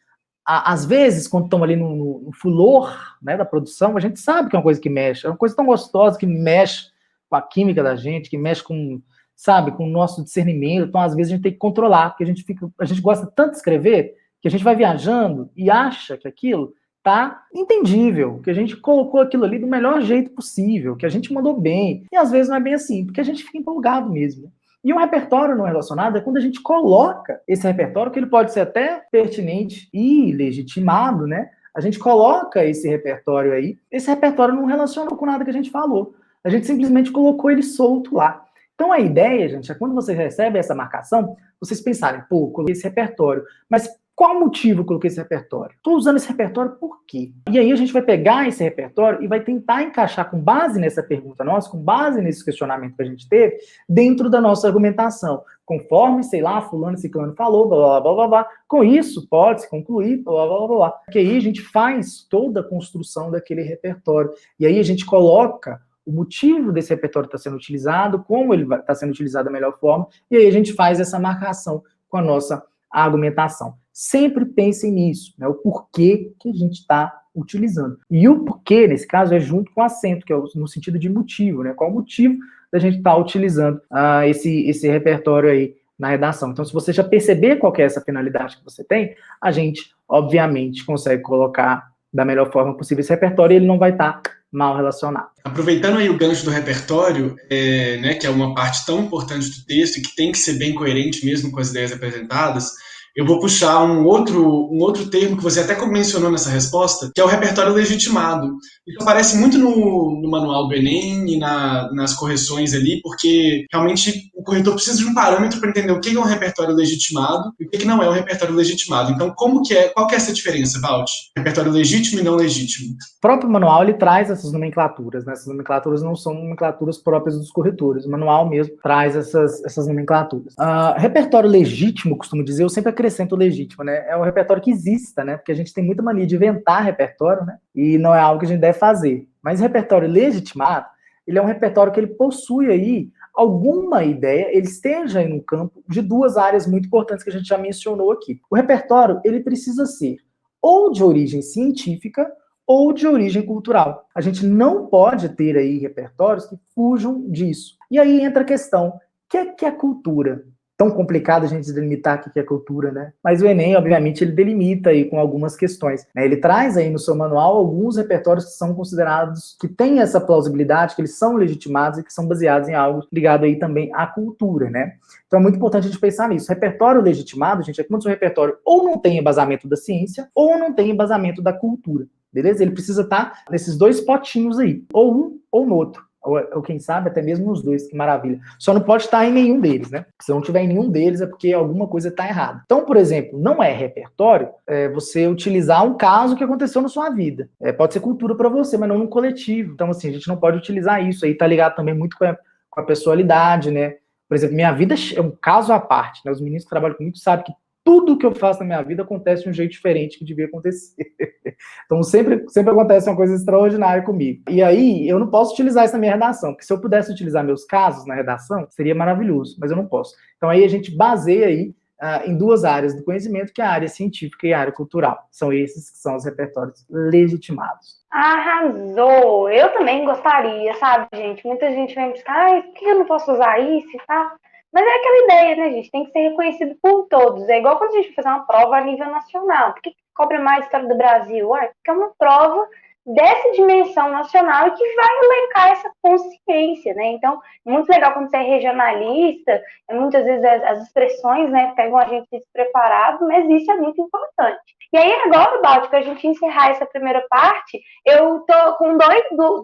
às vezes, quando estão ali no fulor, né, da produção, a gente sabe que é uma coisa que mexe, é uma coisa tão gostosa que mexe com a química da gente, que mexe com, sabe, com o nosso discernimento. Então, às vezes, a gente tem que controlar, porque a gente gosta tanto de escrever que a gente vai viajando e acha que aquilo tá entendível, que a gente colocou aquilo ali do melhor jeito possível, que a gente mandou bem. E às vezes não é bem assim, porque a gente fica empolgado mesmo. E um repertório não relacionado é quando a gente coloca esse repertório, que ele pode ser até pertinente e legitimado, né? A gente coloca esse repertório aí, esse repertório não relaciona com nada que a gente falou. A gente simplesmente colocou ele solto lá. Então a ideia, gente, é quando você recebe essa marcação, vocês pensarem, pô, coloquei esse repertório, mas qual o motivo eu coloquei esse repertório? Estou usando esse repertório por quê? E aí a gente vai pegar esse repertório e vai tentar encaixar com base nessa pergunta nossa, com base nesse questionamento que a gente teve, dentro da nossa argumentação. Conforme, sei lá, fulano e ciclano falou, blá, blá, blá, blá, blá. Com isso, pode-se concluir, blá, blá, blá, blá. Porque aí a gente faz toda a construção daquele repertório. E aí a gente coloca o motivo desse repertório estar sendo utilizado, como ele está sendo utilizado da melhor forma, e aí a gente faz essa marcação com a nossa argumentação. Sempre pensem nisso, né? O porquê que a gente está utilizando. E o porquê, nesse caso, é junto com o acento, que é no sentido de motivo, né? Qual o motivo da gente estar utilizando esse repertório aí na redação. Então, se você já perceber qual que é essa finalidade que você tem, a gente, obviamente, consegue colocar da melhor forma possível esse repertório e ele não vai estar mal relacionado. Aproveitando aí o gancho do repertório, né, que é uma parte tão importante do texto e que tem que ser bem coerente mesmo com as ideias apresentadas, eu vou puxar um outro termo que você até mencionou nessa resposta, que é o repertório legitimado. Isso aparece muito no manual do Enem e nas correções ali, porque realmente o corretor precisa de um parâmetro para entender o que é um repertório legitimado e o que não é um repertório legitimado. Então, qual que é essa diferença, Valde? Repertório legítimo e não legítimo. O próprio manual, ele traz essas nomenclaturas, né? Essas nomenclaturas não são nomenclaturas próprias dos corretores. O manual mesmo traz essas nomenclaturas. Repertório legítimo, costumo dizer, eu sempre acrescento legítimo, né? É um repertório que exista, né? Porque a gente tem muita mania de inventar repertório, né? E não é algo que a gente deve fazer. Mas repertório legitimado, ele é um repertório que ele possui aí alguma ideia, ele esteja aí no campo de duas áreas muito importantes que a gente já mencionou aqui. O repertório, ele precisa ser ou de origem científica ou de origem cultural. A gente não pode ter aí repertórios que fujam disso. E aí entra a questão, o que é cultura? Tão complicado a gente delimitar o que é cultura, né? Mas o Enem, obviamente, ele delimita aí com algumas questões, né? Ele traz aí no seu manual alguns repertórios que são considerados, que têm essa plausibilidade, que eles são legitimados e que são baseados em algo ligado aí também à cultura, né? Então é muito importante a gente pensar nisso. Repertório legitimado, gente, é quando o seu repertório ou não tem embasamento da ciência ou não tem embasamento da cultura, beleza? Ele precisa estar nesses dois potinhos aí, ou um ou no outro. Ou quem sabe até mesmo nos dois, que maravilha. Só não pode estar em nenhum deles, né? Se não tiver em nenhum deles é porque alguma coisa está errada. Então, por exemplo, não é repertório você utilizar um caso que aconteceu na sua vida. Pode ser cultura para você, mas não no coletivo. Então, assim, a gente não pode utilizar isso. Aí tá ligado também muito com a pessoalidade, né? Por exemplo, minha vida é um caso à parte, né? Os meninos que trabalham comigo sabem que tudo que eu faço na minha vida acontece de um jeito diferente que devia acontecer. Então, sempre acontece uma coisa extraordinária comigo. E aí, eu não posso utilizar isso na minha redação, porque se eu pudesse utilizar meus casos na redação, seria maravilhoso, mas eu não posso. Então, aí a gente baseia aí em duas áreas do conhecimento, que é a área científica e a área cultural. São esses que são os repertórios legitimados. Arrasou! Eu também gostaria, sabe, gente? Muita gente vem buscar, por que eu não posso usar isso e tal? Mas é aquela ideia, né, gente? Tem que ser reconhecido por todos. É igual quando a gente vai fazer uma prova a nível nacional. Por que cobra mais história do Brasil? Porque é uma prova dessa dimensão nacional e que vai elencar essa consciência, né? Então, é muito legal quando você é regionalista, muitas vezes as expressões, né, pegam a gente despreparado, mas isso é muito importante. E aí agora, Balti, para a gente encerrar essa primeira parte, eu tô com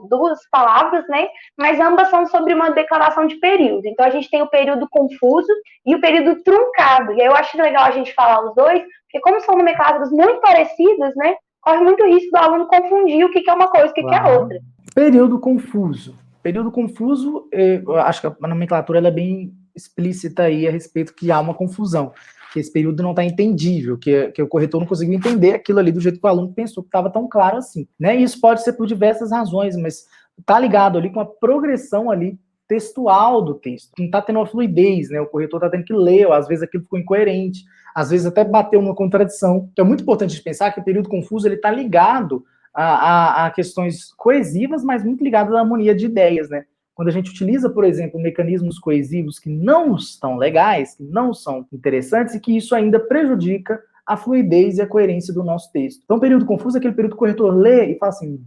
duas palavras, né, mas ambas são sobre uma declaração de período. Então, a gente tem o período confuso e o período truncado. E aí eu acho legal a gente falar os dois, porque como são nomenclaturas muito parecidas, né, corre muito risco do aluno confundir o que é uma coisa e o que é outra. Período confuso. Período confuso, eu acho que a nomenclatura ela é bem explícita aí a respeito que há uma confusão, que esse período não está entendível, que o corretor não conseguiu entender aquilo ali do jeito que o aluno pensou que estava tão claro assim, né? E isso pode ser por diversas razões, mas está ligado ali com a progressão ali textual do texto, não está tendo uma fluidez, né? O corretor está tendo que ler, ou às vezes aquilo ficou incoerente, às vezes até bateu uma contradição. Então é muito importante pensar que o período confuso ele está ligado a questões coesivas, mas muito ligado à harmonia de ideias, né? quando a gente utiliza, por exemplo, mecanismos coesivos que não estão legais, que não são interessantes e que isso ainda prejudica a fluidez e a coerência do nosso texto. Então, período confuso é aquele período que o corretor lê e fala assim,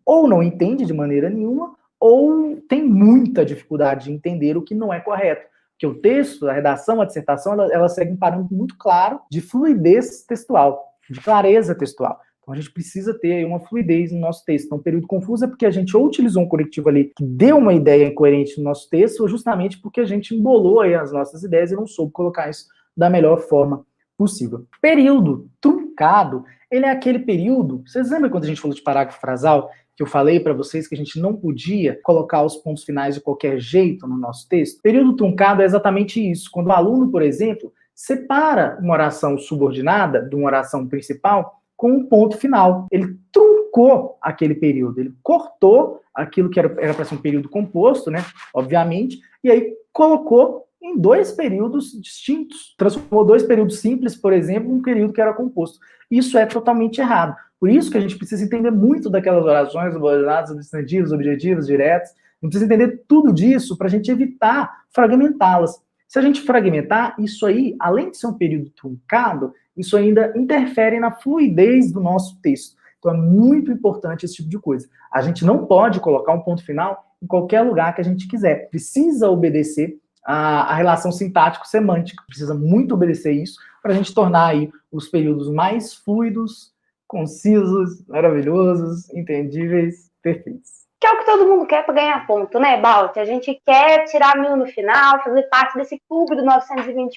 ou não entende de maneira nenhuma, ou tem muita dificuldade de entender o que não é correto. Porque o texto, a redação, a dissertação, ela segue um parâmetro muito claro de fluidez textual, de clareza textual. Então, a gente precisa ter aí uma fluidez no nosso texto. Então, período confuso é porque a gente ou utilizou um conectivo ali que deu uma ideia incoerente no nosso texto, ou justamente porque a gente embolou aí as nossas ideias e não soube colocar isso da melhor forma possível. Período truncado, ele é aquele período... Vocês lembram quando a gente falou de parágrafo frasal, que eu falei para vocês que a gente não podia colocar os pontos finais de qualquer jeito no nosso texto? Período truncado é exatamente isso. Quando o aluno, por exemplo, separa uma oração subordinada de uma oração principal com um ponto final. Ele truncou aquele período, ele cortou aquilo que era para ser um período composto, né, obviamente, e aí colocou em 2 períodos distintos. Transformou 2 períodos simples, por exemplo, em um período que era composto. Isso é totalmente errado. Por isso que a gente precisa entender muito daquelas orações subordinadas, substantivos, objetivos, diretos. A gente precisa entender tudo disso para a gente evitar fragmentá-las. Se a gente fragmentar, isso aí, além de ser um período truncado, isso ainda interfere na fluidez do nosso texto. Então é muito importante esse tipo de coisa. A gente não pode colocar um ponto final em qualquer lugar que a gente quiser. Precisa obedecer a relação sintático-semântica. Precisa muito obedecer isso para a gente tornar aí os períodos mais fluidos, concisos, maravilhosos, entendíveis, perfeitos. Que é o que todo mundo quer para ganhar ponto, né, Balt? A gente quer tirar 1000 no final, fazer parte desse clube do 920+.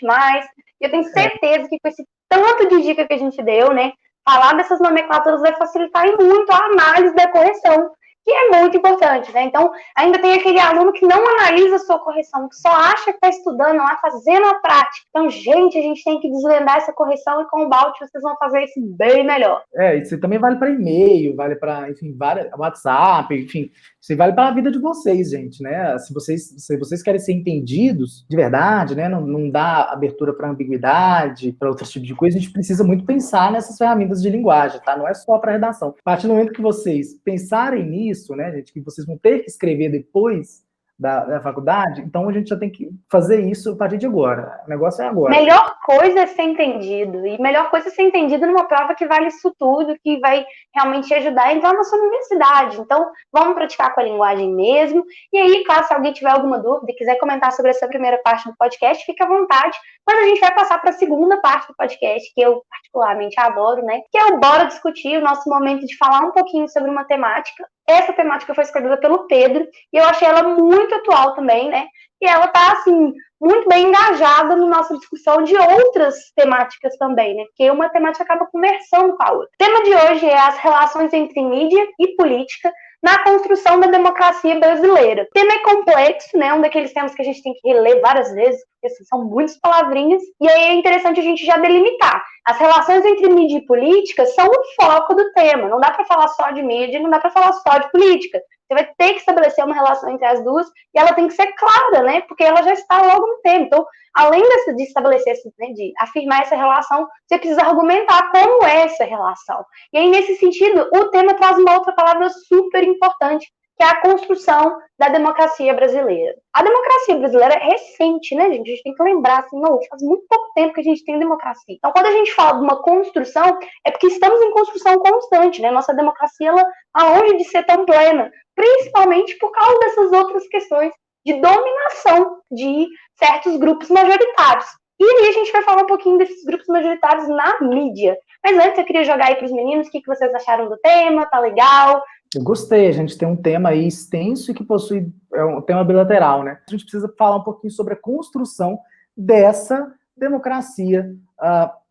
E eu tenho certeza que com esse tanto de dica que a gente deu, né, falar dessas nomenclaturas vai facilitar muito a análise da correção, que é muito importante, né? Então, ainda tem aquele aluno que não analisa a sua correção, que só acha que está estudando lá, fazendo a prática. Então, gente, a gente tem que desvendar essa correção e com o Balt vocês vão fazer isso bem melhor. Isso também vale para e-mail, vale para, enfim, WhatsApp, enfim, isso vale para a vida de vocês, gente, né? Se vocês querem ser entendidos de verdade, né? Não dá abertura para ambiguidade, para outros tipos de coisa, a gente precisa muito pensar nessas ferramentas de linguagem, tá? Não é só para redação. A partir do momento que vocês pensarem nisso, né, gente, que vocês vão ter que escrever depois da faculdade, então a gente já tem que fazer isso a partir de agora. O negócio é agora. Melhor coisa é ser entendido. E melhor coisa é ser entendido numa prova que vale isso tudo, que vai realmente te ajudar a entrar na sua universidade. Então, vamos praticar com a linguagem mesmo. E aí, claro, se alguém tiver alguma dúvida e quiser comentar sobre essa primeira parte do podcast, fique à vontade. Mas a gente vai passar para a segunda parte do podcast, que eu particularmente adoro, né? Que é o Bora Discutir, o nosso momento de falar um pouquinho sobre uma temática. Essa temática foi escolhida pelo Pedro, e eu achei ela muito atual também, né? E ela tá, assim, muito bem engajada na nossa discussão de outras temáticas também, né? Porque uma temática acaba conversando com a outra. O tema de hoje é as relações entre mídia e política na construção da democracia brasileira. O tema é complexo, né? Um daqueles temas que a gente tem que reler várias vezes, porque são muitas palavrinhas, e aí é interessante a gente já delimitar. As relações entre mídia e política são o foco do tema. Não dá para falar só de mídia, não dá para falar só de política. Você vai ter que estabelecer uma relação entre as duas e ela tem que ser clara, né? Porque ela já está logo no tema. Então, além de estabelecer, né, de afirmar essa relação, você precisa argumentar como é essa relação. E aí, nesse sentido, o tema traz uma outra palavra super importante, que é a construção da democracia brasileira. A democracia brasileira é recente, né, gente? A gente tem que lembrar, assim, não, faz muito pouco tempo que a gente tem democracia. Então, quando a gente fala de uma construção, é porque estamos em construção constante, né? Nossa democracia, ela está longe de ser tão plena, principalmente por causa dessas outras questões de dominação de certos grupos majoritários. E aí a gente vai falar um pouquinho desses grupos majoritários na mídia. Mas antes eu queria jogar aí para os meninos o que vocês acharam do tema, tá legal? Eu gostei, a gente tem um tema aí extenso e que possui um tema bilateral, né? A gente precisa falar um pouquinho sobre a construção dessa democracia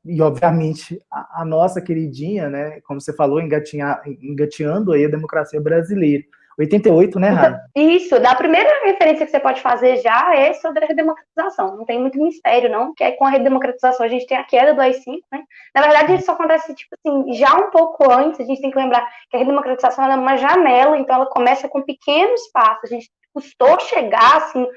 e, obviamente, a nossa queridinha, né? Como você falou, engateando aí a democracia brasileira. 88, né, Rara? Isso, a primeira referência que você pode fazer já é sobre a redemocratização. Não tem muito mistério, não, que é com a redemocratização a gente tem a queda do AI-5, né? Na verdade, isso acontece, tipo assim, já um pouco antes. A gente tem que lembrar que a redemocratização é uma janela, então ela começa com pequenos passos. A gente custou chegar, assim,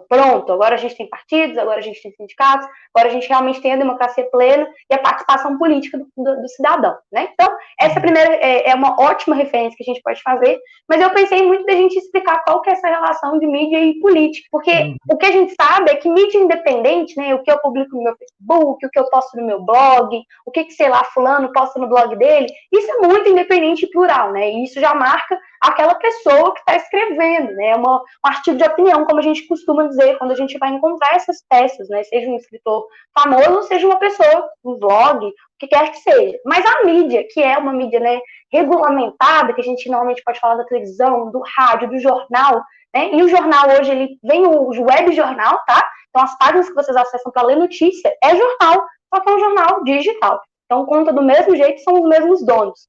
Pronto, agora a gente tem partidos, agora a gente tem sindicatos, agora a gente realmente tem a democracia plena e a participação política do cidadão, né? Então, essa primeira é uma ótima referência que a gente pode fazer, mas eu pensei muito da gente explicar qual que é essa relação de mídia e política, porque o que a gente sabe é que mídia independente, né, o que eu publico no meu Facebook, o que eu posto no meu blog, o que sei lá, fulano posta no blog dele, isso é muito independente e plural, né? E isso já marca aquela pessoa que está escrevendo, né? Um artigo de opinião, como a gente costuma dizer, quando a gente vai encontrar essas peças, né? Seja um escritor famoso, seja uma pessoa, um blog, o que quer que seja. Mas a mídia, que é uma mídia, né, regulamentada, que a gente normalmente pode falar da televisão, do rádio, do jornal, né? E o jornal hoje, ele vem o web jornal, tá? Então as páginas que vocês acessam para ler notícia é jornal, só que é um jornal digital. Então, conta do mesmo jeito, são os mesmos donos.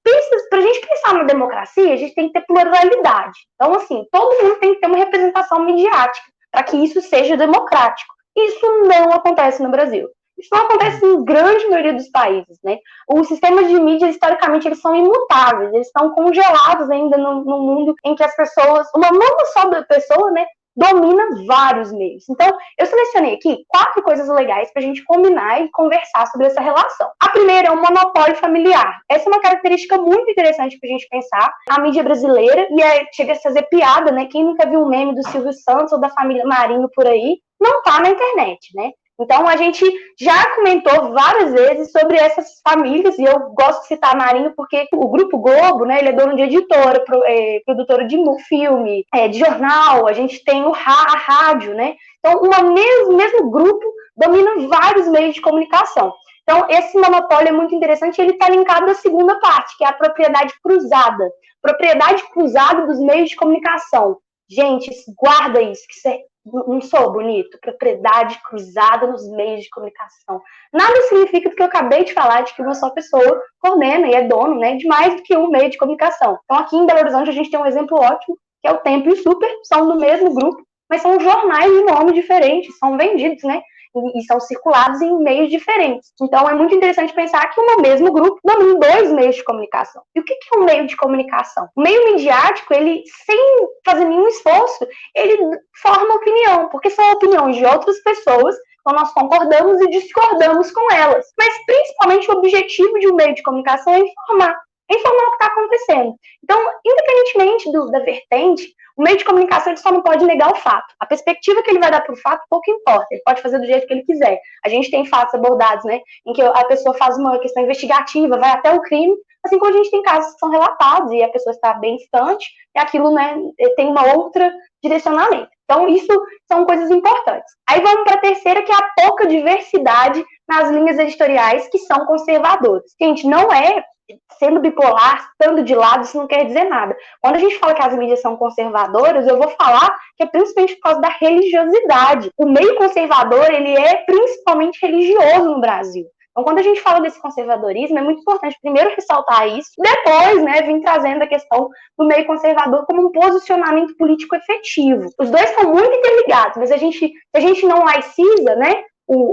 Para a gente pensar na democracia, a gente tem que ter pluralidade. Então, assim, todo mundo tem que ter uma representação midiática para que isso seja democrático. Isso não acontece no Brasil. Isso não acontece em grande maioria dos países, né? Os sistemas de mídia, historicamente, eles são imutáveis, eles estão congelados ainda no mundo em que as pessoas, uma só pessoa, né, domina vários meios. Então, eu selecionei aqui 4 coisas legais para a gente combinar e conversar sobre essa relação. A primeira é o monopólio familiar. Essa é uma característica muito interessante para a gente pensar. A mídia brasileira, e chega a fazer piada, né? Quem nunca viu um meme do Silvio Santos ou da família Marinho por aí, não tá na internet, né? Então, a gente já comentou várias vezes sobre essas famílias, e eu gosto de citar Marinho porque o Grupo Globo, né, ele é dono de editora, produtora de filme, de jornal, a gente tem a rádio, né? Então, o mesmo grupo domina vários meios de comunicação. Então, esse monopólio é muito interessante, ele está linkado à segunda parte, que é a propriedade cruzada. Propriedade cruzada dos meios de comunicação. Gente, guarda isso, que isso é... Não sou bonito? Propriedade cruzada nos meios de comunicação. Nada significa do que eu acabei de falar, de que uma só pessoa coordena e é dono, né, de mais do que um meio de comunicação. Então, aqui em Belo Horizonte, a gente tem um exemplo ótimo, que é o Tempo e o Super, são do mesmo grupo, mas são jornais de nome diferentes, são vendidos, né, e são circulados em meios diferentes. Então, é muito interessante pensar que o mesmo grupo domina 2 meios de comunicação. E o que é um meio de comunicação? O meio midiático, ele, sem fazer nenhum esforço, ele forma opinião, porque são opiniões de outras pessoas, então nós concordamos e discordamos com elas. Mas, principalmente, o objetivo de um meio de comunicação é informar o que está acontecendo. Então, independentemente da vertente, o meio de comunicação ele só não pode negar o fato. A perspectiva que ele vai dar para o fato pouco importa. Ele pode fazer do jeito que ele quiser. A gente tem fatos abordados, né, em que a pessoa faz uma questão investigativa, vai até o crime, assim como a gente tem casos que são relatados e a pessoa está bem distante e aquilo, né, tem uma outra direcionamento. Então, isso são coisas importantes. Aí vamos para a terceira, que é a pouca diversidade nas linhas editoriais que são conservadoras. Gente, não é sendo bipolar, estando de lado, isso não quer dizer nada. Quando a gente fala que as mídias são conservadoras, eu vou falar que é principalmente por causa da religiosidade. O meio conservador, ele é principalmente religioso no Brasil. Então, quando a gente fala desse conservadorismo, é muito importante primeiro ressaltar isso, depois, né, vir trazendo a questão do meio conservador como um posicionamento político efetivo. Os dois estão muito interligados, mas se a gente não laiciza, né,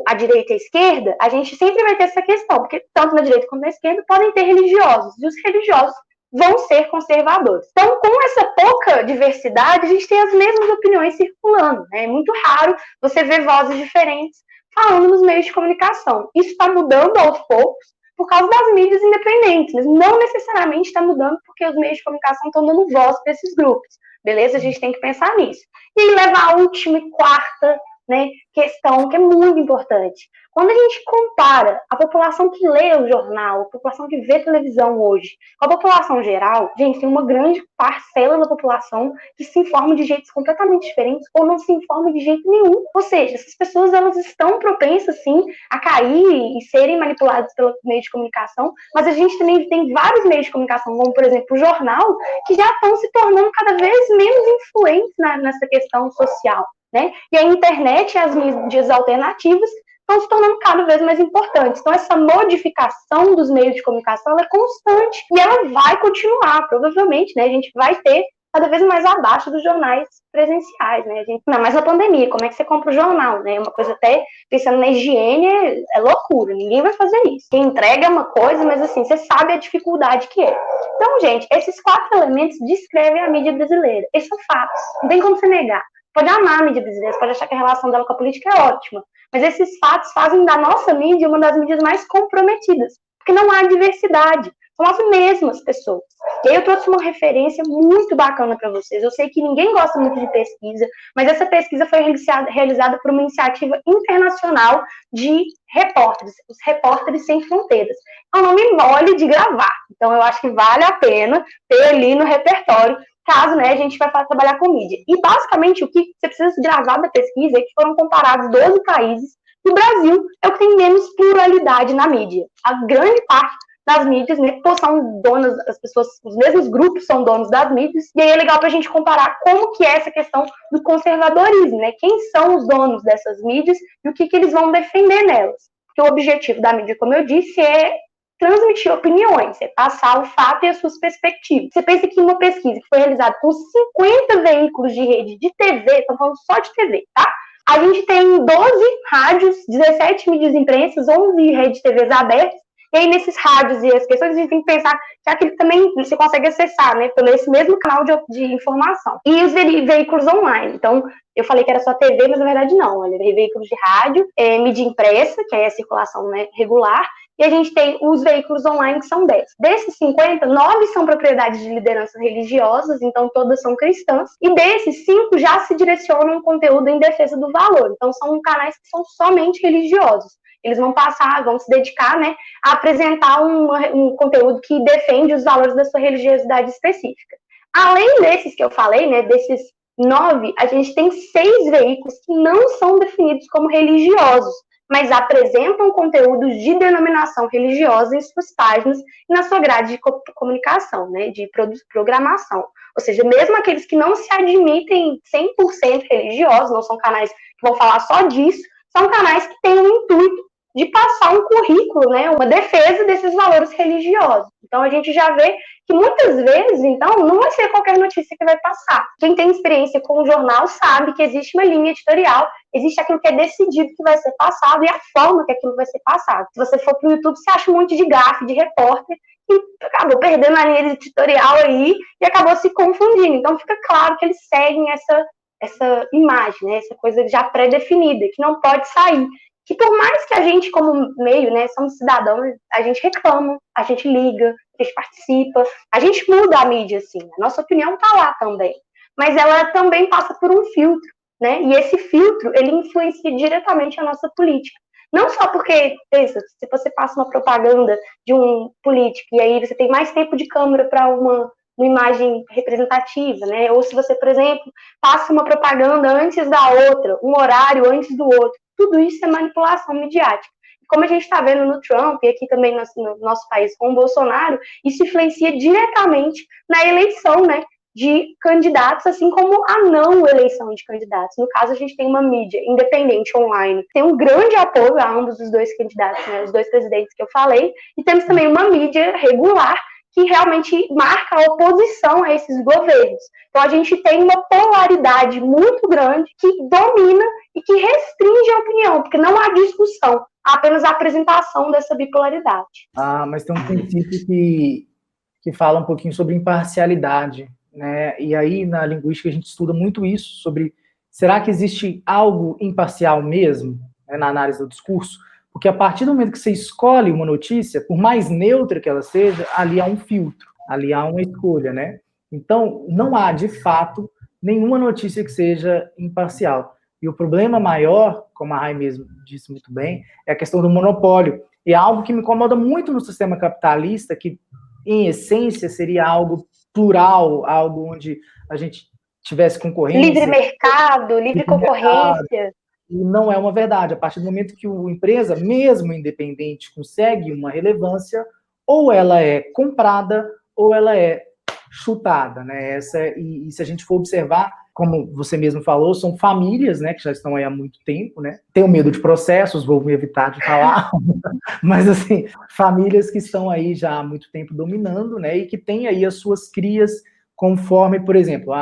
a direita e a esquerda, a gente sempre vai ter essa questão, porque tanto na direita quanto na esquerda podem ter religiosos, e os religiosos vão ser conservadores. Então, com essa pouca diversidade, a gente tem as mesmas opiniões circulando, né? É muito raro você ver vozes diferentes falando nos meios de comunicação. Isso está mudando aos poucos por causa das mídias independentes, mas não necessariamente está mudando porque os meios de comunicação estão dando voz para esses grupos, beleza? A gente tem que pensar nisso. E aí leva a última e quarta, né, questão que é muito importante. Quando a gente compara a população que lê o jornal, a população que vê televisão hoje, com a população geral, gente, tem uma grande parcela da população que se informa de jeitos completamente diferentes ou não se informa de jeito nenhum. Ou seja, essas pessoas elas estão propensas, sim, a cair e serem manipuladas pelo meio de comunicação, mas a gente também tem vários meios de comunicação, como, por exemplo, o jornal, que já estão se tornando cada vez menos influentes nessa questão social, né? E a internet e as mídias alternativas estão se tornando cada vez mais importantes. Então, essa modificação dos meios de comunicação ela é constante e ela vai continuar, provavelmente, né? A gente vai ter cada vez mais abaixo dos jornais presenciais, né? Ainda mais na pandemia, como é que você compra o jornal, né? Uma coisa até, pensando na higiene, é loucura, ninguém vai fazer isso. Quem entrega é uma coisa, mas assim, você sabe a dificuldade que é. Então, gente, esses 4 elementos descrevem a mídia brasileira. Esses são fatos, não tem como você negar. pode amar a mídia brasileira, você pode achar que a relação dela com a política é ótima, mas esses fatos fazem da nossa mídia uma das mídias mais comprometidas, porque não há diversidade, são as mesmas pessoas. E aí eu trouxe uma referência muito bacana para vocês. Eu sei que ninguém gosta muito de pesquisa, mas essa pesquisa foi realizada por uma iniciativa internacional de repórteres, os Repórteres Sem Fronteiras. É um nome mole de gravar, então eu acho que vale a pena ter ali no repertório, caso, né, a gente vai trabalhar com mídia. E basicamente o que você precisa gravar da pesquisa é que foram comparados 12 países e o Brasil é o que tem menos pluralidade na mídia. A grande parte das mídias, né, são donas, as pessoas, os mesmos grupos são donos das mídias, e aí é legal pra gente comparar como que é essa questão do conservadorismo, né, quem são os donos dessas mídias e o que eles vão defender nelas. Porque o objetivo da mídia, como eu disse, é transmitir opiniões, é passar o fato e as suas perspectivas. Você pensa que uma pesquisa que foi realizada com 50 veículos de rede de TV, estamos falando só de TV, tá? A gente tem 12 rádios, 17 mídias imprensas, 11 redes de TVs abertas. E aí, nesses rádios e as questões, a gente tem que pensar que aquilo também você consegue acessar, né, pelo esse mesmo canal de informação. E os veículos online. Então, eu falei que era só TV, mas na verdade não. Olha, veículos de rádio, mídia impressa, que é a circulação, né, regular, e a gente tem os veículos online, que são 10. Desses 50, 9 são propriedades de lideranças religiosas, então todas são cristãs, e desses 5 já se direcionam um conteúdo em defesa do valor. Então, são canais que são somente religiosos. Eles vão passar, vão se dedicar, né, a apresentar um conteúdo que defende os valores da sua religiosidade específica. Além desses que eu falei, né, desses 9, a gente tem 6 veículos que não são definidos como religiosos, mas apresentam conteúdos de denominação religiosa em suas páginas e na sua grade de comunicação, né, de programação. Ou seja, mesmo aqueles que não se admitem 100% religiosos, não são canais que vão falar só disso, são canais que têm o intuito de passar um currículo, né, uma defesa desses valores religiosos. Então, a gente já vê que muitas vezes, então, não vai ser qualquer notícia que vai passar. Quem tem experiência com o jornal sabe que existe uma linha editorial, existe aquilo que é decidido que vai ser passado e a forma que aquilo vai ser passado. Se você for para o YouTube, você acha um monte de gafe, de repórter, e acabou perdendo a linha editorial aí e acabou se confundindo. Então, fica claro que eles seguem essa imagem, né, essa coisa já pré-definida, que não pode sair. Que por mais que a gente, como meio, né, somos cidadãos, a gente reclama, a gente liga, a gente participa, a gente muda a mídia, assim, a nossa opinião tá lá também. Mas ela também passa por um filtro, né, e esse filtro, ele influencia diretamente a nossa política. Não só porque, pensa, se você passa uma propaganda de um político e aí você tem mais tempo de câmera para uma imagem representativa, né, ou se você, por exemplo, passa uma propaganda antes da outra, um horário antes do outro, tudo isso é manipulação midiática. Como a gente está vendo no Trump e aqui também no nosso país com o Bolsonaro, isso influencia diretamente na eleição, né, de candidatos, assim como a não eleição de candidatos. No caso, a gente tem uma mídia independente online, tem um grande apoio a ambos os dois candidatos, né, os dois presidentes que eu falei, e temos também uma mídia regular que realmente marca a oposição a esses governos. Então, a gente tem uma polaridade muito grande que domina e que restringe a opinião, porque não há discussão, há apenas a apresentação dessa bipolaridade. Ah, mas tem um princípio que fala um pouquinho sobre imparcialidade, né? E aí, na linguística, a gente estuda muito isso, sobre será que existe algo imparcial mesmo, né, na análise do discurso? Porque a partir do momento que você escolhe uma notícia, por mais neutra que ela seja, ali há um filtro, ali há uma escolha, né? Então, não há, de fato, nenhuma notícia que seja imparcial. E o problema maior, como a Rai mesmo disse muito bem, é a questão do monopólio. E é algo que me incomoda muito no sistema capitalista, que, em essência, seria algo plural, algo onde a gente tivesse concorrência. Livre mercado, livre concorrência. E não é uma verdade. A partir do momento que a empresa, mesmo independente, consegue uma relevância, ou ela é comprada, ou ela é chutada, né? E se a gente for observar, como você mesmo falou, são famílias, né, que já estão aí há muito tempo, né? Tenho medo de processos, vou me evitar de falar, mas, assim, famílias que estão aí já há muito tempo dominando, né, e que têm aí as suas crias conforme, por exemplo,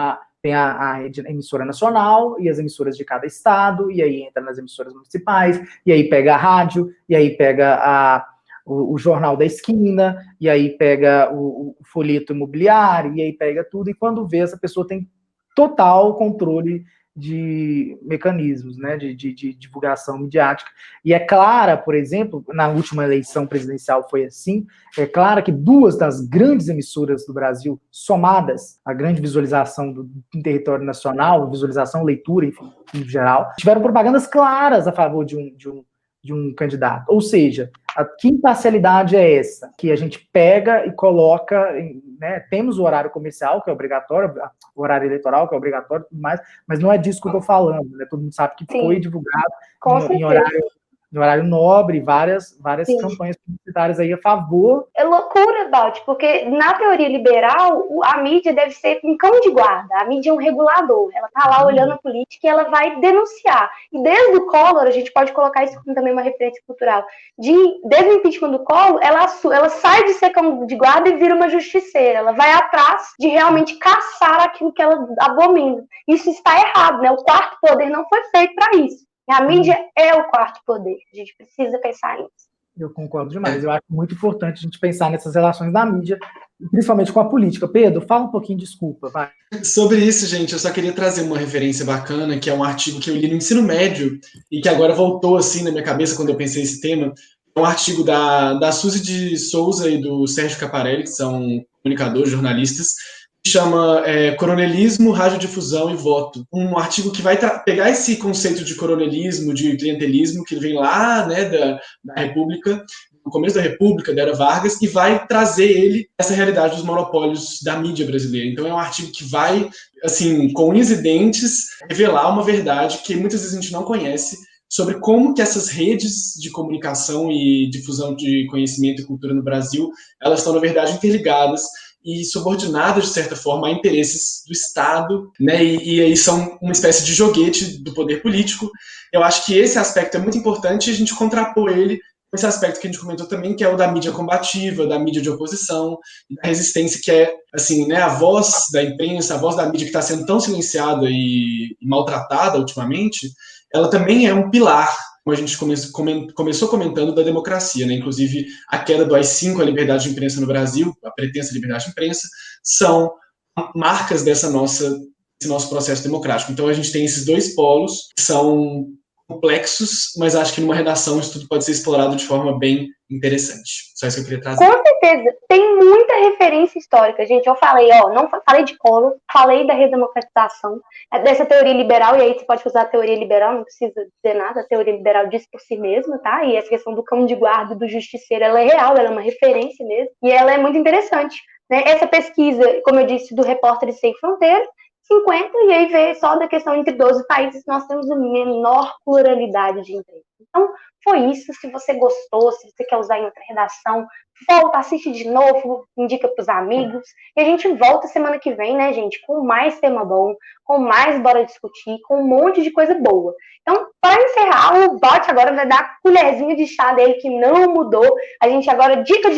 tem a emissora nacional e as emissoras de cada estado, e aí entra nas emissoras municipais, e aí pega a rádio, e aí pega o jornal da esquina, e aí pega o folheto imobiliário, e aí pega tudo, e quando vê, essa pessoa tem total controle de mecanismos, né, de divulgação midiática. E é clara, por exemplo, na última eleição presidencial foi assim, é clara que duas das grandes emissoras do Brasil, somadas a grande visualização do território nacional, visualização, leitura, enfim, em geral, tiveram propagandas claras a favor de um candidato. Ou seja, que imparcialidade é essa? Que a gente pega e coloca, né, temos o horário comercial, que é obrigatório, o horário eleitoral, que é obrigatório e tudo mais, mas não é disso que eu estou falando, né? Todo mundo sabe que foi divulgado em horário nobre, várias campanhas publicitárias aí a favor. É loucura, Balt, porque na teoria liberal, a mídia deve ser um cão de guarda, a mídia é um regulador, ela tá lá olhando a política e ela vai denunciar. E desde o Collor, a gente pode colocar isso como também uma referência cultural, desde o impeachment do Collor, ela sai de ser cão de guarda e vira uma justiceira, ela vai atrás de realmente caçar aquilo que ela abomina. Isso está errado, né? O quarto poder não foi feito para isso. A mídia é o quarto poder. A gente precisa pensar nisso. Eu concordo demais. Eu acho muito importante a gente pensar nessas relações da mídia, principalmente com a política. Pedro, fala um pouquinho, desculpa. Vai. Sobre isso, gente, eu só queria trazer uma referência bacana, que é um artigo que eu li no ensino médio e que agora voltou assim na minha cabeça quando eu pensei nesse tema. É um artigo da Suzy de Souza e do Sérgio Caparelli, que são comunicadores, jornalistas, chama Coronelismo, Radiodifusão e Voto. Um artigo que vai pegar esse conceito de coronelismo, de clientelismo, que vem lá, né, da República, no começo da República, da Era Vargas, e vai trazer ele essa realidade dos monopólios da mídia brasileira. Então é um artigo que vai, assim, com unhas e dentes, revelar uma verdade que muitas vezes a gente não conhece, sobre como que essas redes de comunicação e difusão de conhecimento e cultura no Brasil, elas estão, na verdade, interligadas e subordinadas, de certa forma, a interesses do Estado, né? E aí são uma espécie de joguete do poder político. Eu acho que esse aspecto é muito importante e a gente contrapor ele com esse aspecto que a gente comentou também, que é o da mídia combativa, da mídia de oposição, da resistência, que é, assim, né, a voz da imprensa, a voz da mídia que está sendo tão silenciada e maltratada ultimamente, ela também é um pilar, como a gente começou comentando, da democracia, né? Inclusive a queda do AI-5, a liberdade de imprensa no Brasil, a pretensa liberdade de imprensa, são marcas desse nosso processo democrático. Então a gente tem esses dois polos que são complexos, mas acho que numa redação isso tudo pode ser explorado de forma bem interessante. Só isso que eu queria trazer. Com certeza. Tem muita referência histórica, gente. Eu falei, não falei de Collor, falei da redemocratização, dessa teoria liberal, e aí você pode usar a teoria liberal, não precisa dizer nada, a teoria liberal diz por si mesma, tá? E essa questão do cão de guarda do justiceiro, ela é real, ela é uma referência mesmo, e ela é muito interessante, né? Essa pesquisa, como eu disse, do Repórteres Sem Fronteiras, 50, e aí vê só da questão entre 12 países, nós temos a menor pluralidade de empresas. Então, foi isso. Se você gostou, se você quer usar em outra redação, volta, assiste de novo, indica para os amigos. E a gente volta semana que vem, né, gente, com mais tema bom, com mais bora discutir, com um monte de coisa boa. Então, para encerrar, o Balt agora vai dar a colherzinha de chá dele, que não mudou. A gente agora, dica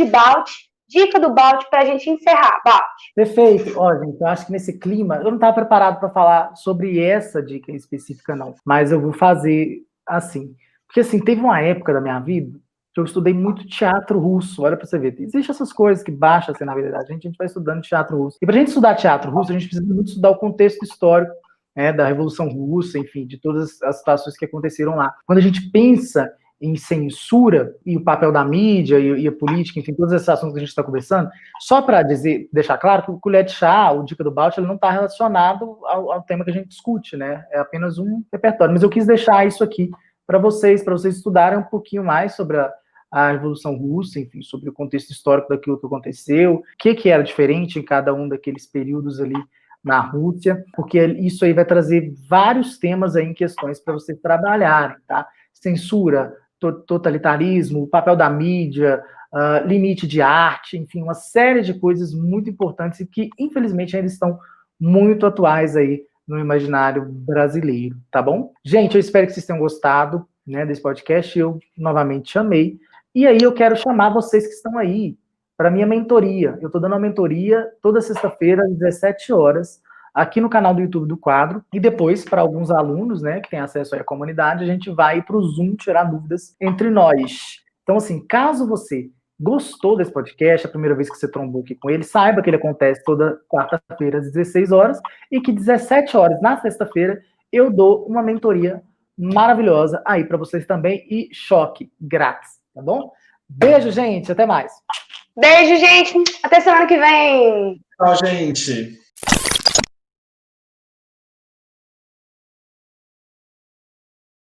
do Balt para a gente encerrar. Balt. Perfeito. Ó, gente, eu acho que nesse clima, eu não estava preparado para falar sobre essa dica específica, não. Mas eu vou fazer assim. Porque, assim, teve uma época da minha vida que eu estudei muito teatro russo. Olha para você ver. Existem essas coisas que baixam assim, na vida da gente, a gente vai estudando teatro russo. E para a gente estudar teatro russo, a gente precisa muito estudar o contexto histórico, né, da Revolução Russa, enfim, de todas as situações que aconteceram lá. Quando a gente pensa em censura e o papel da mídia e a política, enfim, todas essas ações que a gente está conversando, só para deixar claro que o colher de chá, o dica do Balt, ele não está relacionado ao tema que a gente discute, né? É apenas um repertório. Mas eu quis deixar isso aqui para vocês estudarem um pouquinho mais sobre a Revolução Russa, enfim, sobre o contexto histórico daquilo que aconteceu, o que era diferente em cada um daqueles períodos ali na Rússia, porque isso aí vai trazer vários temas aí em questões para vocês trabalharem, tá? Censura, totalitarismo, o papel da mídia, limite de arte, enfim, uma série de coisas muito importantes e que, infelizmente, ainda estão muito atuais aí no imaginário brasileiro, tá bom? Gente, eu espero que vocês tenham gostado, né, desse podcast, eu novamente chamei, e aí eu quero chamar vocês que estão aí para minha mentoria. Eu estou dando uma mentoria toda sexta-feira, às 17 horas, aqui no canal do YouTube do Quadro, e depois, para alguns alunos, né, que têm acesso aí à comunidade, a gente vai para o Zoom tirar dúvidas entre nós. Então, assim, caso você gostou desse podcast, a primeira vez que você trombou aqui com ele, saiba que ele acontece toda quarta-feira às 16 horas, e que 17 horas na sexta-feira eu dou uma mentoria maravilhosa aí para vocês também e choque grátis, tá bom? Beijo, gente, até mais. Beijo, gente. Até semana que vem. Tchau, gente.